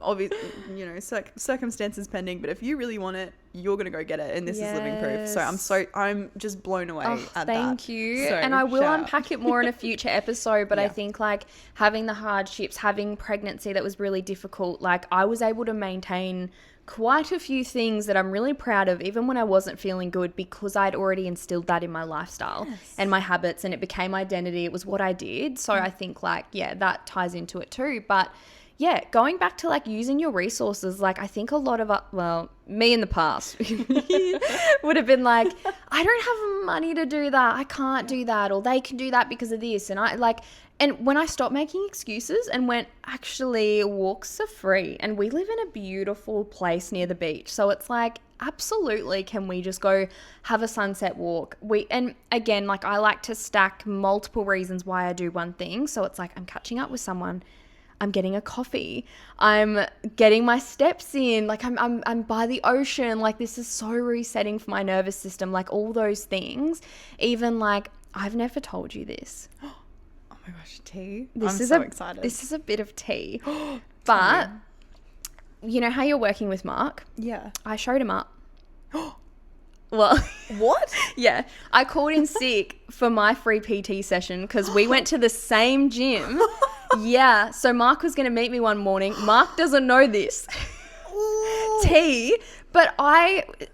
obviously, you know, circumstances pending, but if you really want it, you're gonna go get it, and this is living proof. So I'm just blown away at that. Thank you. So, and I will unpack it more in a future episode, but I think like having the hardships, having pregnancy that was really difficult, like I was able to maintain quite a few things that I'm really proud of, even when I wasn't feeling good, because I'd already instilled that in my lifestyle and my habits, and it became identity. It was what I did. So I think like, that ties into it too. But yeah, going back to like using your resources, like I think a lot of, me in the past would have been like, I don't have money to do that. I can't do that. Or they can do that because of this. And when I stopped making excuses and went, actually, walks are free and we live in a beautiful place near the beach. So it's like, absolutely, can we just go have a sunset walk? And again, like I like to stack multiple reasons why I do one thing. So it's like I'm catching up with someone. I'm getting a coffee. I'm getting my steps in. Like I'm by the ocean. Like this is so resetting for my nervous system. Like all those things. Even like I've never told you this. Oh my gosh, tea. I'm so excited. This is a bit of tea. But you know how you're working with Mark? Yeah. I showed him up. Well, what? Yeah. I called in sick for my free PT session because we went to the same gym. Yeah. So Mark was going to meet me one morning. Mark doesn't know this. Tea. But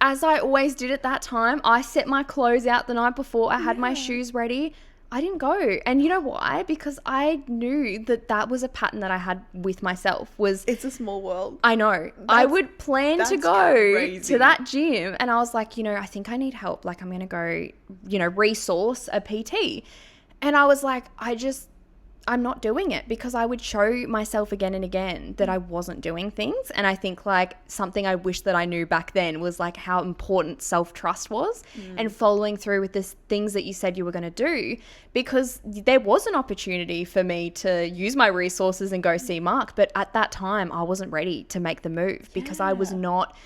as I always did at that time, I set my clothes out the night before. I had my shoes ready. I didn't go. And you know why? Because I knew that was a pattern that I had with myself. It's a small world. I know. I would plan to go to that gym and I was like, I think I need help. Like I'm going to go, resource a PT. And I was like, I'm not doing it because I would show myself again and again that I wasn't doing things. And I think like something I wish that I knew back then was like how important self-trust was and following through with the things that you said you were going to do, because there was an opportunity for me to use my resources and go see Mark. But at that time I wasn't ready to make the move because I was not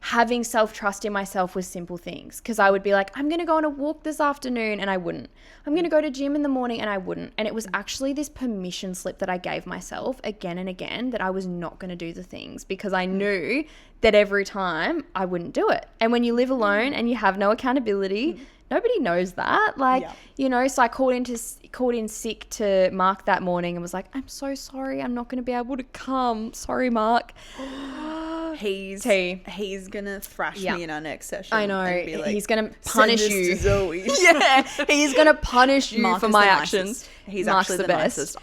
having self-trust in myself with simple things. Because I would be like, I'm going to go on a walk this afternoon, and I wouldn't. I'm going to go to gym in the morning, and I wouldn't. And it was actually this permission slip that I gave myself again and again that I was not going to do the things because I knew that every time I wouldn't do it. And when you live alone and you have no accountability, nobody knows that. So I called in sick to Mark that morning and was like, I'm so sorry. I'm not going to be able to come. Sorry, Mark. He's gonna thrash me in our next session. I know. And be like, he's gonna punish you. To Zoe. Yeah, he's gonna punish you for my actions. He's Mark's actually the nicest.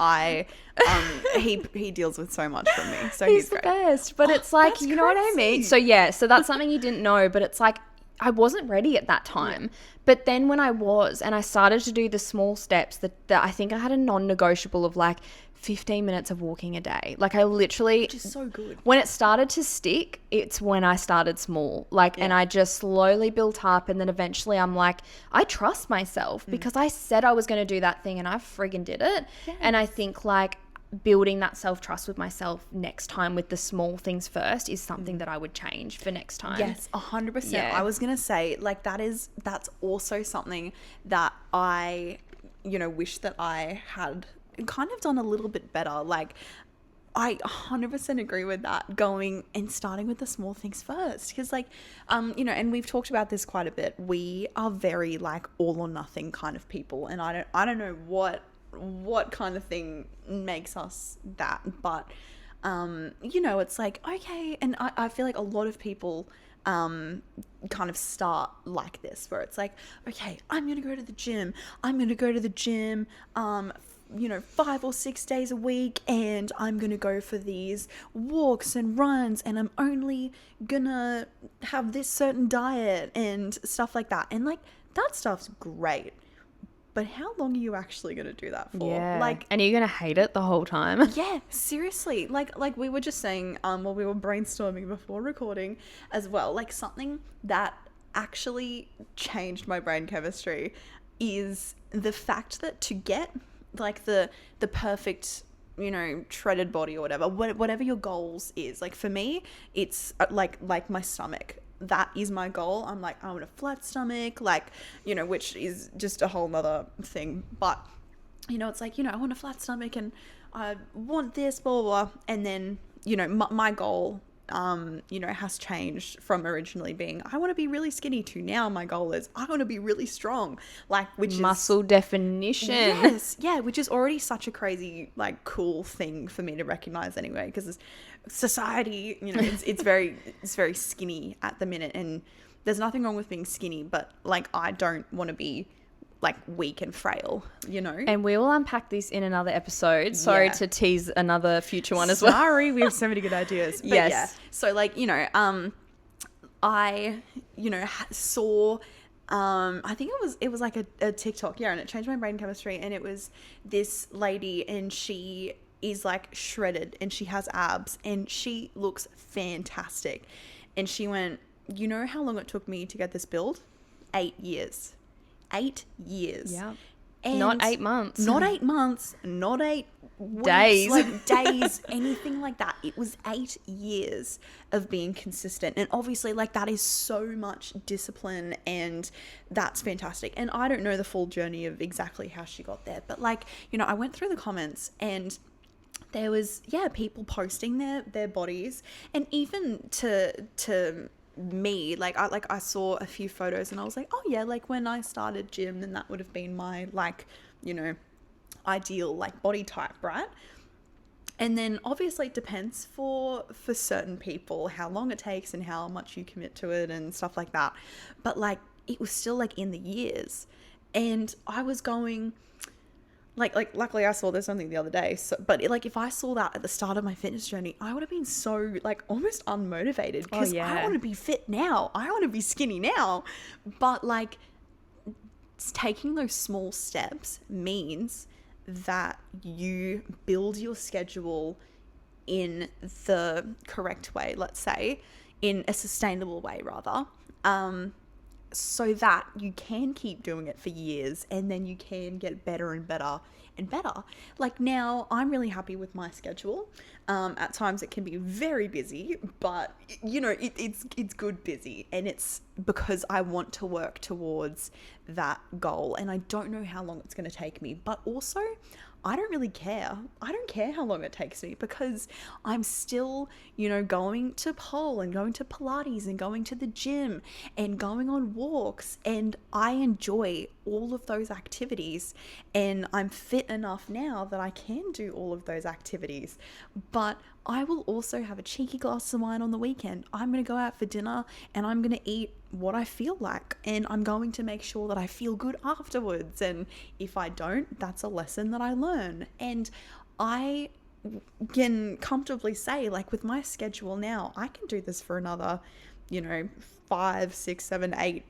He deals with so much from me. So he's great. The best. But it's like, you know what I mean? So so that's something you didn't know, but it's like I wasn't ready at that time. Yeah. But then when I was, and I started to do the small steps that I think I had a non-negotiable of like 15 minutes of walking a day. Like I literally, which is so good. When it started to stick, it's when I started small. And I just slowly built up, and then eventually I'm like, I trust myself because I said I was going to do that thing and I friggin' did it. Yeah. And I think like building that self-trust with myself next time with the small things first is something that I would change for next time. Yes, 100%. Yeah. I was going to say like that's also something that I, wish that I had kind of done a little bit better. Like, I 100% agree with that, going and starting with the small things first. Because, like, and we've talked about this quite a bit. We are very, like, all or nothing kind of people. And I don't know what kind of thing makes us that. But, it's like, okay. And I feel like a lot of people kind of start like this, where it's like, okay, I'm going to go to the gym. 5 or 6 days a week, and I'm gonna go for these walks and runs, and I'm only gonna have this certain diet and stuff like that. And like, that stuff's great, but how long are you actually gonna do that for? Yeah. Like, and you're gonna hate it the whole time. yeah, seriously. Like we were just saying, while we were brainstorming before recording as well, like, something that actually changed my brain chemistry is the fact that to get like the perfect, shredded body or whatever your goals is, like, for me, it's like my stomach. That is my goal. I'm like, I want a flat stomach, like, which is just a whole nother thing. But, it's like, I want a flat stomach and I want this, blah, blah, blah. And then, my goal, has changed from originally being, I want to be really skinny, to now my goal is, I want to be really strong, like, which is muscle definition. Yes, yeah, which is already such a crazy, like, cool thing for me to recognize anyway, because society, it's very skinny at the minute, and there's nothing wrong with being skinny, but, like, I don't want to be, like, weak and frail, And we will unpack this in another episode. Sorry to tease another future one as well. Sorry, we have so many good ideas. But yes. Yeah. So, like, I, saw, I think it was like a TikTok, yeah, and it changed my brain chemistry, and it was this lady, and she is, like, shredded, and she has abs, and she looks fantastic. And she went, how long it took me to get this build? 8 years. 8 years. Yeah. And not 8 months. Not 8 months. Not 8 weeks, days. Like, days, anything like that. It was 8 years of being consistent. And obviously, like, that is so much discipline, and that's fantastic. And I don't know the full journey of exactly how she got there. But, like, I went through the comments, and there was, people posting their bodies. And even to me, I saw a few photos, and I was like, oh yeah, like, when I started gym, then that would have been my, like, ideal, like, body type, right? And then obviously it depends for certain people how long it takes and how much you commit to it and stuff like that. But, like, it was still, like, in the years, and I was going, like, luckily I saw this something the other day. So, but, like, if I saw that at the start of my fitness journey, I would have been so, like, almost unmotivated, because I want to be fit now. I want to be skinny now. But, like, taking those small steps means that you build your schedule in the correct way, let's say, in a sustainable way, rather. So that you can keep doing it for years, and then you can get better and better and better. Like, now I'm really happy with my schedule. At times it can be very busy, but it's good busy, and it's because I want to work towards that goal, and I don't know how long it's going to take me, but also I don't really care. I don't care how long it takes me, because I'm still, going to pole and going to Pilates and going to the gym and going on walks, and I enjoy all of those activities, and I'm fit enough now that I can do all of those activities. But I will also have a cheeky glass of wine on the weekend. I'm going to go out for dinner, and I'm going to eat what I feel like, and I'm going to make sure that I feel good afterwards. And if I don't, that's a lesson that I learn. And I can comfortably say, like, with my schedule now, I can do this for another, 5, 6, 7, 8,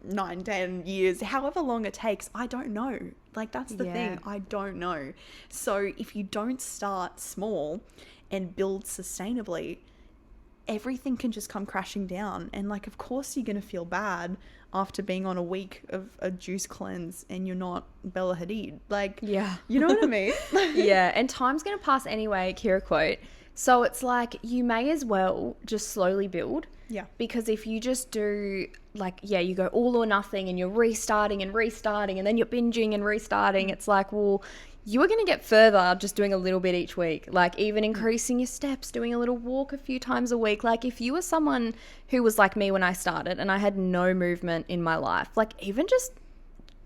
9, 10 years, however long it takes. I don't know. Like, that's the thing. I don't know. So if you don't start small and build sustainably, everything can just come crashing down. And, like, of course you're going to feel bad after being on a week of a juice cleanse and you're not Bella Hadid. Like, yeah, you know what I mean? Yeah, and time's going to pass anyway, Kira quote. So it's like, you may as well just slowly build. Yeah. Because if you just do, like, you go all or nothing, and you're restarting and then you're binging and restarting, it's like, well, you are going to get further just doing a little bit each week, like even increasing your steps, doing a little walk a few times a week. Like if you were someone who was like me when I started and I had no movement in my life, like even just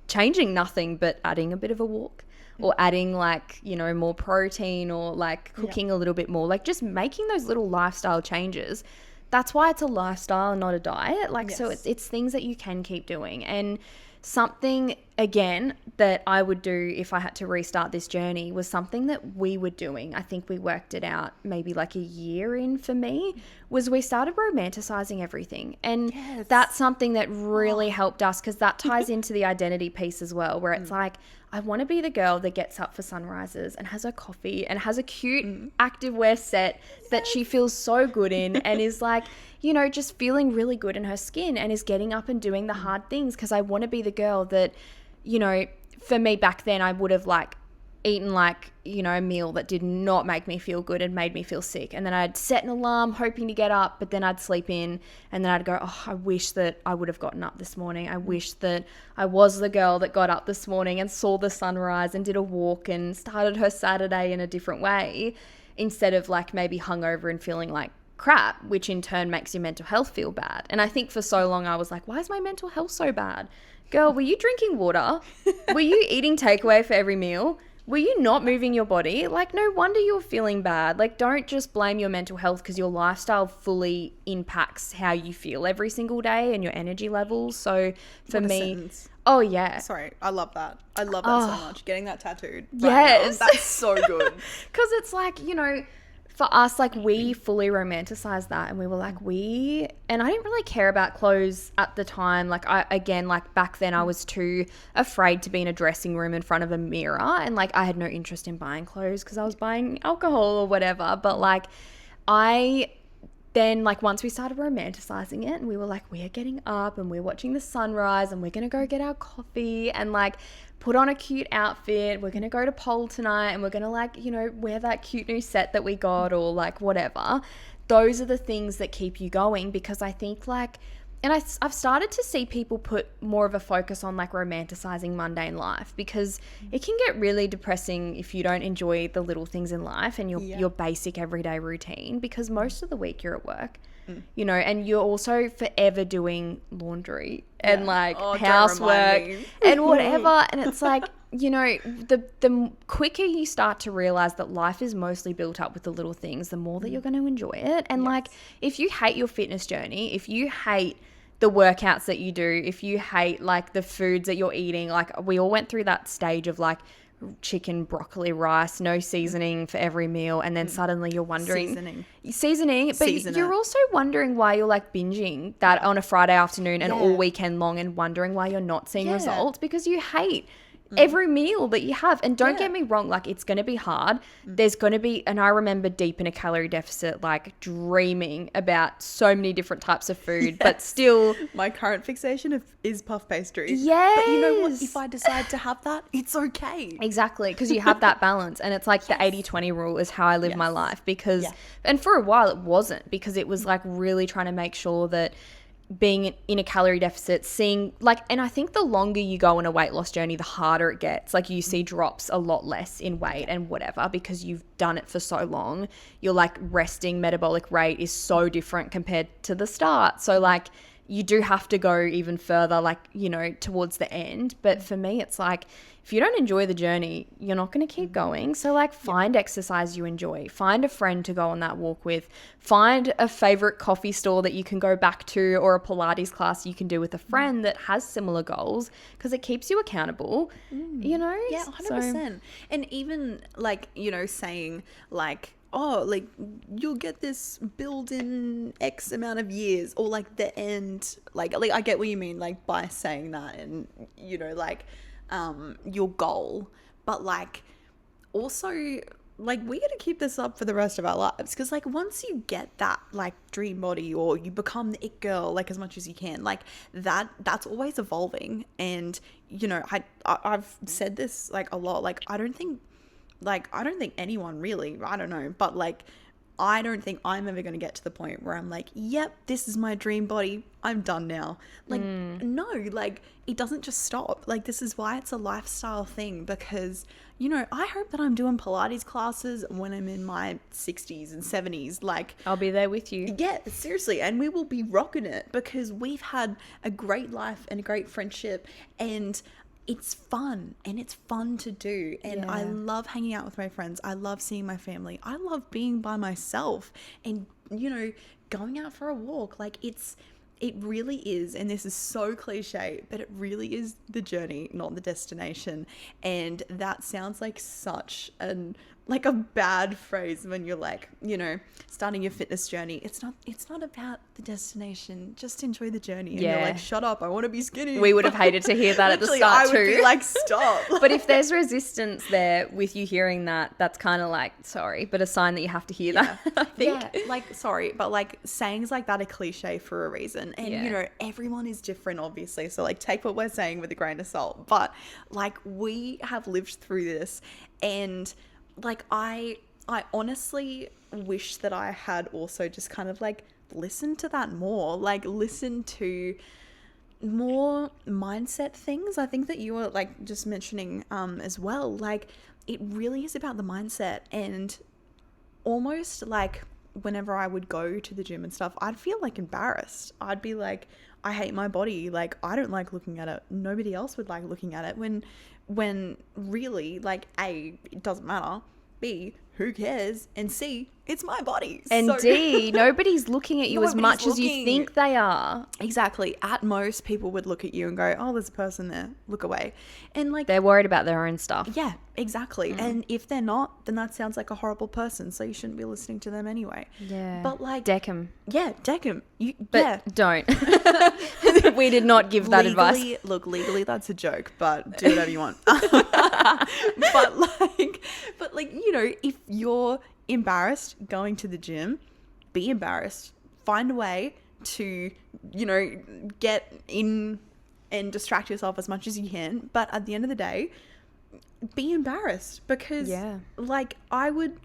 changing nothing but adding a bit of a walk or adding like, you know, more protein or like cooking a little bit more, like just making those little lifestyle changes. That's why it's a lifestyle and not a diet. Like, so it's things that you can keep doing. And something, again, that I would do if I had to restart this journey was something that we were doing. I think we worked it out maybe like a year in for me, was we started romanticizing everything. And that's something that really helped us, because that ties into the identity piece as well, where it's like, I want to be the girl that gets up for sunrises and has her coffee and has a cute activewear set that she feels so good in and is like, you know, just feeling really good in her skin and is getting up and doing the hard things, because I want to be the girl that, you know, for me back then I would have like eaten like, you know, a meal that did not make me feel good and made me feel sick. And then I'd set an alarm hoping to get up, but then I'd sleep in and then I'd go, oh, I wish that I would have gotten up this morning. I wish that I was the girl that got up this morning and saw the sunrise and did a walk and started her Saturday in a different way, instead of like maybe hungover and feeling like crap, which in turn makes your mental health feel bad. And I think for so long I was like, why is my mental health so bad? Girl, were you drinking water? Were you eating takeaway for every meal? Were you not moving your body? Like, no wonder you're feeling bad. Like, don't just blame your mental health, because your lifestyle fully impacts how you feel every single day and your energy levels. So for me, oh yeah. Sorry, I love that. I love that so much. Getting that tattooed. Yes. That's so good. Because it's like, you know, for us, like we fully romanticized that, and we were like, and I didn't really care about clothes at the time. Like like back then I was too afraid to be in a dressing room in front of a mirror, and like I had no interest in buying clothes because I was buying alcohol or whatever. But like then like once we started romanticizing it and we were like, we are getting up and we're watching the sunrise and we're going to go get our coffee and like put on a cute outfit. We're going to go to Pole tonight and we're going to like, you know, wear that cute new set that we got or like whatever. Those are the things that keep you going, because I think like, and I've started to see people put more of a focus on like romanticizing mundane life, because it can get really depressing if you don't enjoy the little things in life and your basic everyday routine, because most of the week you're at work, you know, and you're also forever doing laundry and like housework and whatever. And it's like, you know, the quicker you start to realize that life is mostly built up with the little things, the more that you're going to enjoy it. And like, if you hate your fitness journey, if you hate the workouts that you do, if you hate like the foods that you're eating, like we all went through that stage of like chicken, broccoli, rice, no seasoning for every meal, and then suddenly you're wondering seasoning, but you're also wondering why you're like binging that on a Friday afternoon and all weekend long, and wondering why you're not seeing results, because you hate every meal that you have. And don't get me wrong, like it's going to be hard. There's going to be, and I remember deep in a calorie deficit, like dreaming about so many different types of food, but still. My current fixation is puff pastry. Yes. But you know what? If I decide to have that, it's okay. Exactly. Because you have that balance, and it's like the 80-20 rule is how I live my life, because, and for a while it wasn't, because it was like really trying to make sure that being in a calorie deficit, seeing like, and I think the longer you go on a weight loss journey, the harder it gets. Like you see drops a lot less in weight and whatever, because you've done it for so long. Your like resting metabolic rate is so different compared to the start. So like you do have to go even further, like, you know, towards the end. But for me, it's like, if you don't enjoy the journey, you're not going to keep going. So like find exercise you enjoy, find a friend to go on that walk with, find a favorite coffee store that you can go back to, or a Pilates class you can do with a friend that has similar goals, because it keeps you accountable, you know? Yeah, 100%. And even like, you know, saying like, oh, like you'll get this build in X amount of years, or like the end, like I get what you mean, like by saying that, and you know, like your goal, but like also like we got to keep this up for the rest of our lives, because like once you get that like dream body, or you become the it girl, like as much as you can, like that's always evolving. And you know, I've said this like a lot, like I don't think anyone really, I don't know, but like I don't think I'm ever going to get to the point where I'm like, yep, this is my dream body. I'm done now. Like, no, like it doesn't just stop. Like, this is why it's a lifestyle thing, because, you know, I hope that I'm doing Pilates classes when I'm in my 60s and 70s. Like, I'll be there with you. yeah, seriously. And we will be rocking it because we've had a great life and a great friendship, and it's fun, and it's fun to do. And I love hanging out with my friends. I love seeing my family. I love being by myself and, you know, going out for a walk. Like, it really is, and this is so cliche, but it really is the journey, not the destination. And that sounds like such a bad phrase when you're like, you know, starting your fitness journey. It's not about the destination. Just enjoy the journey. And you're like, shut up, I want to be skinny. We would have hated to hear that at the start I would too. be like, stop. But if there's resistance there with you hearing that, that's kind of like, sorry, but a sign that you have to hear that, I think. Yeah, like, sorry, but like sayings like that are cliche for a reason. And, you know, everyone is different, obviously. So like, take what we're saying with a grain of salt. But like, we have lived through this, and like, I honestly wish that I had also just kind of like listened to that more, like listen to more mindset things. I think that you were like just mentioning as well, like it really is about the mindset. And almost like whenever I would go to the gym and stuff, I'd feel like embarrassed. I'd be like, I hate my body. Like, I don't like looking at it. Nobody else would like looking at it, when really, like, A, it doesn't matter. B, who cares? And C, it's my body. And So- D, nobody's looking at you as Nobody's much as you looking. think they are. Exactly. At most, people would look at you and go, oh, there's a person there. Look away. And like, They're worried about their own stuff. yeah, exactly. And if they're not, then that sounds like a horrible person. So you shouldn't be listening to them anyway. Yeah. But like, Deck 'em. yeah, deck them. But don't. We did not give that advice. Legally, that's a joke, but do whatever you want. but like, you know, if you're embarrassed going to the gym, be embarrassed. Find a way to, you know, get in and distract yourself as much as you can. But at the end of the day, be embarrassed, because like, I would,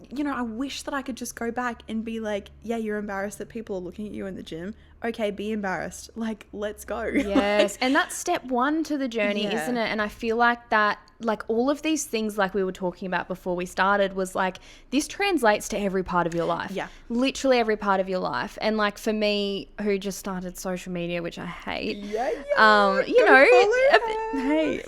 you know, I wish that I could just go back and be like, yeah, you're embarrassed that people are looking at you in the gym. Okay, be embarrassed. Like, let's go. Yes. And that's step one to the journey, isn't it? And I feel like that, like all of these things like we were talking about before we started was like, this translates to every part of your life. Yeah. Literally every part of your life. And like for me, who just started social media, which I hate. You know,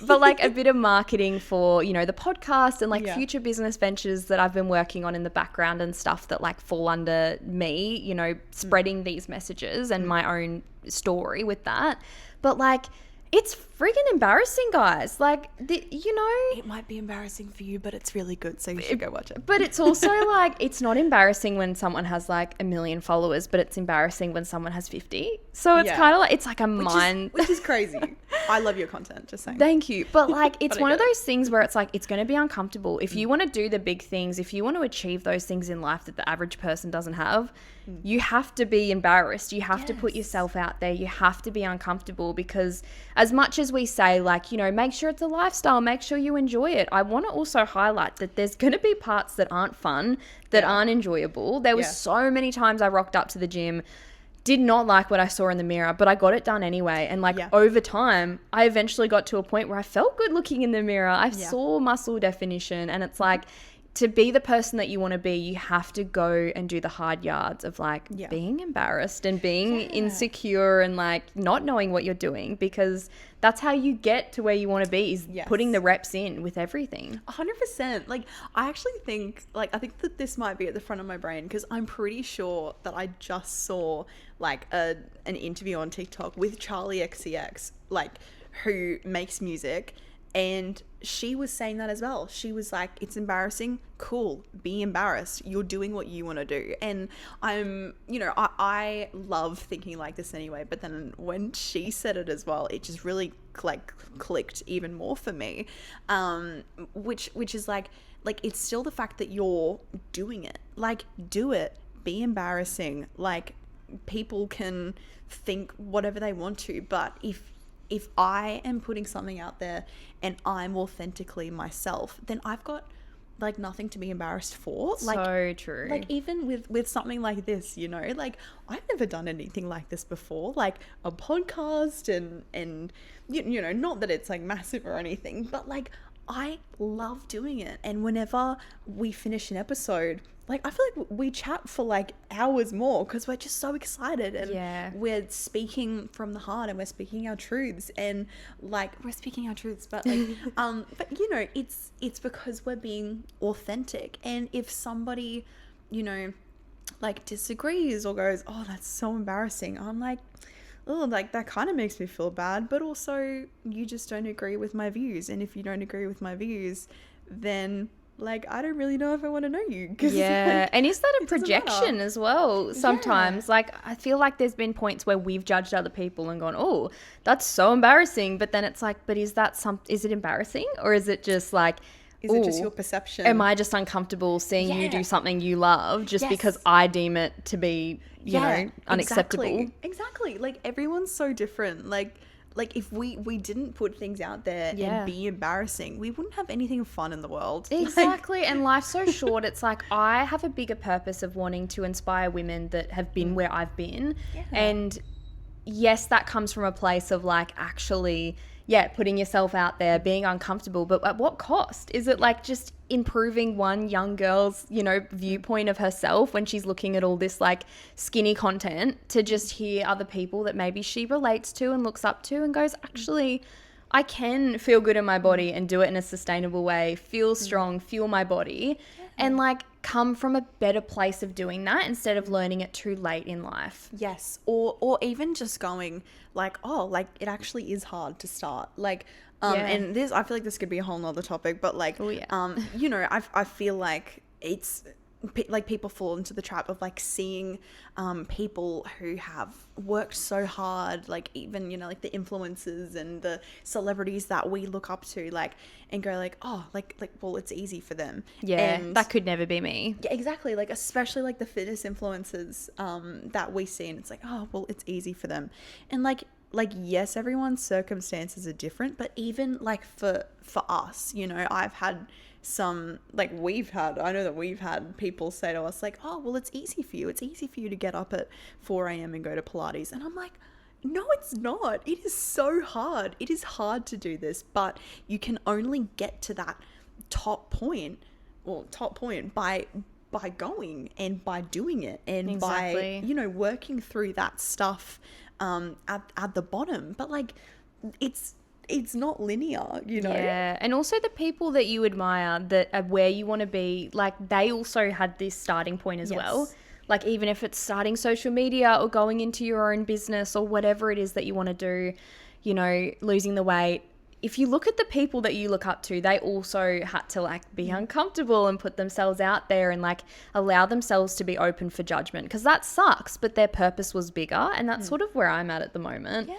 but like a bit of marketing for, you know, the podcast and like future business ventures that I've been working on in the background and stuff that like fall under me, you know, spreading these messages and my own story with that. But like, it's friggin' embarrassing, guys. Like, you know, it might be embarrassing for you, but it's really good, so you should go watch it. But it's also like, it's not embarrassing when someone has like 1 million followers, but it's embarrassing when someone has 50. So it's kind of like, it's like a which is crazy. I love your content, just saying. Thank you. But like, it's But I one of get it. those things where it's like, it's going to be uncomfortable. If you want to do the big things, if you want to achieve those things in life that the average person doesn't have, you have to be embarrassed. You have to put yourself out there. You have to be uncomfortable, because as much as we say, like, you know, make sure it's a lifestyle, make sure you enjoy it, I want to also highlight that there's going to be parts that aren't fun, that aren't enjoyable. There was so many times I rocked up to the gym, did not like what I saw in the mirror, but I got it done anyway. And like over time, I eventually got to a point where I felt good looking in the mirror. I saw muscle definition, and it's like, to be the person that you want to be, you have to go and do the hard yards of like being embarrassed and being insecure and like not knowing what you're doing, because that's how you get to where you want to be, is putting the reps in with everything. 100%. Like, I actually think, like, I think that this might be at the front of my brain, because I'm pretty sure that I just saw like an interview on TikTok with Charlie XCX, like, who makes music. And she was saying that as well. She was like, it's embarrassing. Cool. Be embarrassed. You're doing what you want to do. And I'm, you know, I love thinking like this anyway. But then when she said it as well, it just really like clicked even more for me. Which is like it's still the fact that you're doing it. Like, do it. Be embarrassing. Like, people can think whatever they want to. But if I am putting something out there and I'm authentically myself, then I've got like nothing to be embarrassed for. Like, So true. like even with something like this, you know, like I've never done anything like this before, like a podcast, and you know, not that it's like massive or anything, but like I love doing it. And whenever we finish an episode, like I feel like we chat for like hours more because we're just so excited, and we're speaking from the heart, and we're speaking our truths, and like we're speaking our truths, but like but you know, it's because we're being authentic. And if somebody, you know, like disagrees or goes, oh, that's so embarrassing, I'm like, oh, like that kind of makes me feel bad, but also you just don't agree with my views. And if you don't agree with my views, then like I don't really know if I want to know you. Yeah. Like, and is that a it doesn't projection matter. as well sometimes? Like I feel like there's been points where we've judged other people and gone, oh, that's so embarrassing, but then it's like, but is it embarrassing, or is it just like, Is it just ooh, your perception? am I just uncomfortable seeing you do something you love just because I deem it to be, you know, unacceptable? Exactly. Like everyone's so different. Like if we didn't put things out there and be embarrassing, we wouldn't have anything fun in the world. Exactly. And life's so short. It's like I have a bigger purpose of wanting to inspire women that have been where I've been. And yes, that comes from a place of like actually, putting yourself out there, being uncomfortable, but at what cost? Is it like just improving one young girl's, you know, viewpoint of herself when she's looking at all this like skinny content, to just hear other people that maybe she relates to and looks up to and goes, actually, I can feel good in my body and do it in a sustainable way, feel strong, fuel my body, and like come from a better place of doing that instead of learning it too late in life. Yes. Or even just going like, oh, like it actually is hard to start. Like, and this, I feel like this could be a whole nother topic, but like, you know, I feel like it's like people fall into the trap of like seeing people who have worked so hard, like even, you know, like the influencers and the celebrities that we look up to, like, and go like, oh, like well, it's easy for them. And that could never be me. Yeah, exactly. Like especially like the fitness influencers that we see, and it's like, oh, well, it's easy for them. And like yes, everyone's circumstances are different, but even like for us, you know, I've had some, like I know that we've had people say to us like, oh, well, it's easy for you to get up at 4 a.m. and go to Pilates. And I'm like, no, it's not. It is so hard. It is hard to do this, but you can only get to that top point by going and by doing it, and by, you know, working through that stuff at the bottom. But like it's not linear, you know? Yeah. And also the people that you admire that are where you want to be, like they also had this starting point as well. Like even if it's starting social media or going into your own business or whatever it is that you want to do, you know, losing the weight. If you look at the people that you look up to, they also had to like be uncomfortable and put themselves out there and like allow themselves to be open for judgment, because that sucks, but their purpose was bigger, and that's sort of where I'm at the moment.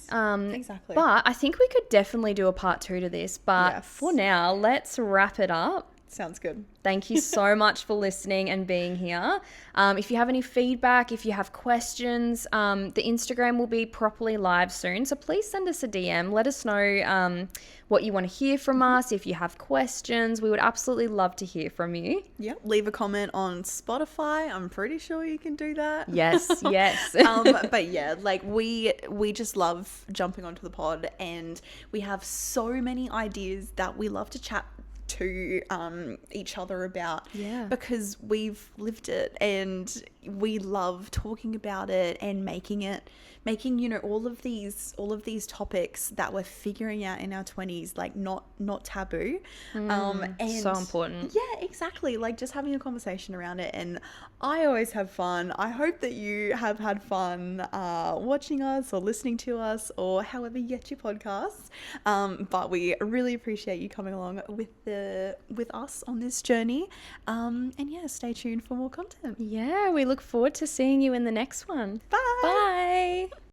Exactly. But I think we could definitely do a part 2 to this, but for now, let's wrap it up. Sounds good. Thank you so much for listening and being here. If you have any feedback, if you have questions, the Instagram will be properly live soon. So please send us a DM. Let us know what you want to hear from us. If you have questions, we would absolutely love to hear from you. Yep. Leave a comment on Spotify. I'm pretty sure you can do that. Yes. But yeah, like we just love jumping onto the pod, and we have so many ideas that we love to chat to each other about, because we've lived it, and we love talking about it and making, you know, all of these topics that we're figuring out in our 20s like not taboo. And so important. Yeah, exactly. Like just having a conversation around it, and I always have fun. I hope that you have had fun watching us or listening to us or however you get your podcasts. But we really appreciate you coming along with us on this journey. And yeah, stay tuned for more content. Yeah, we look forward to seeing you in the next one. Bye. Bye.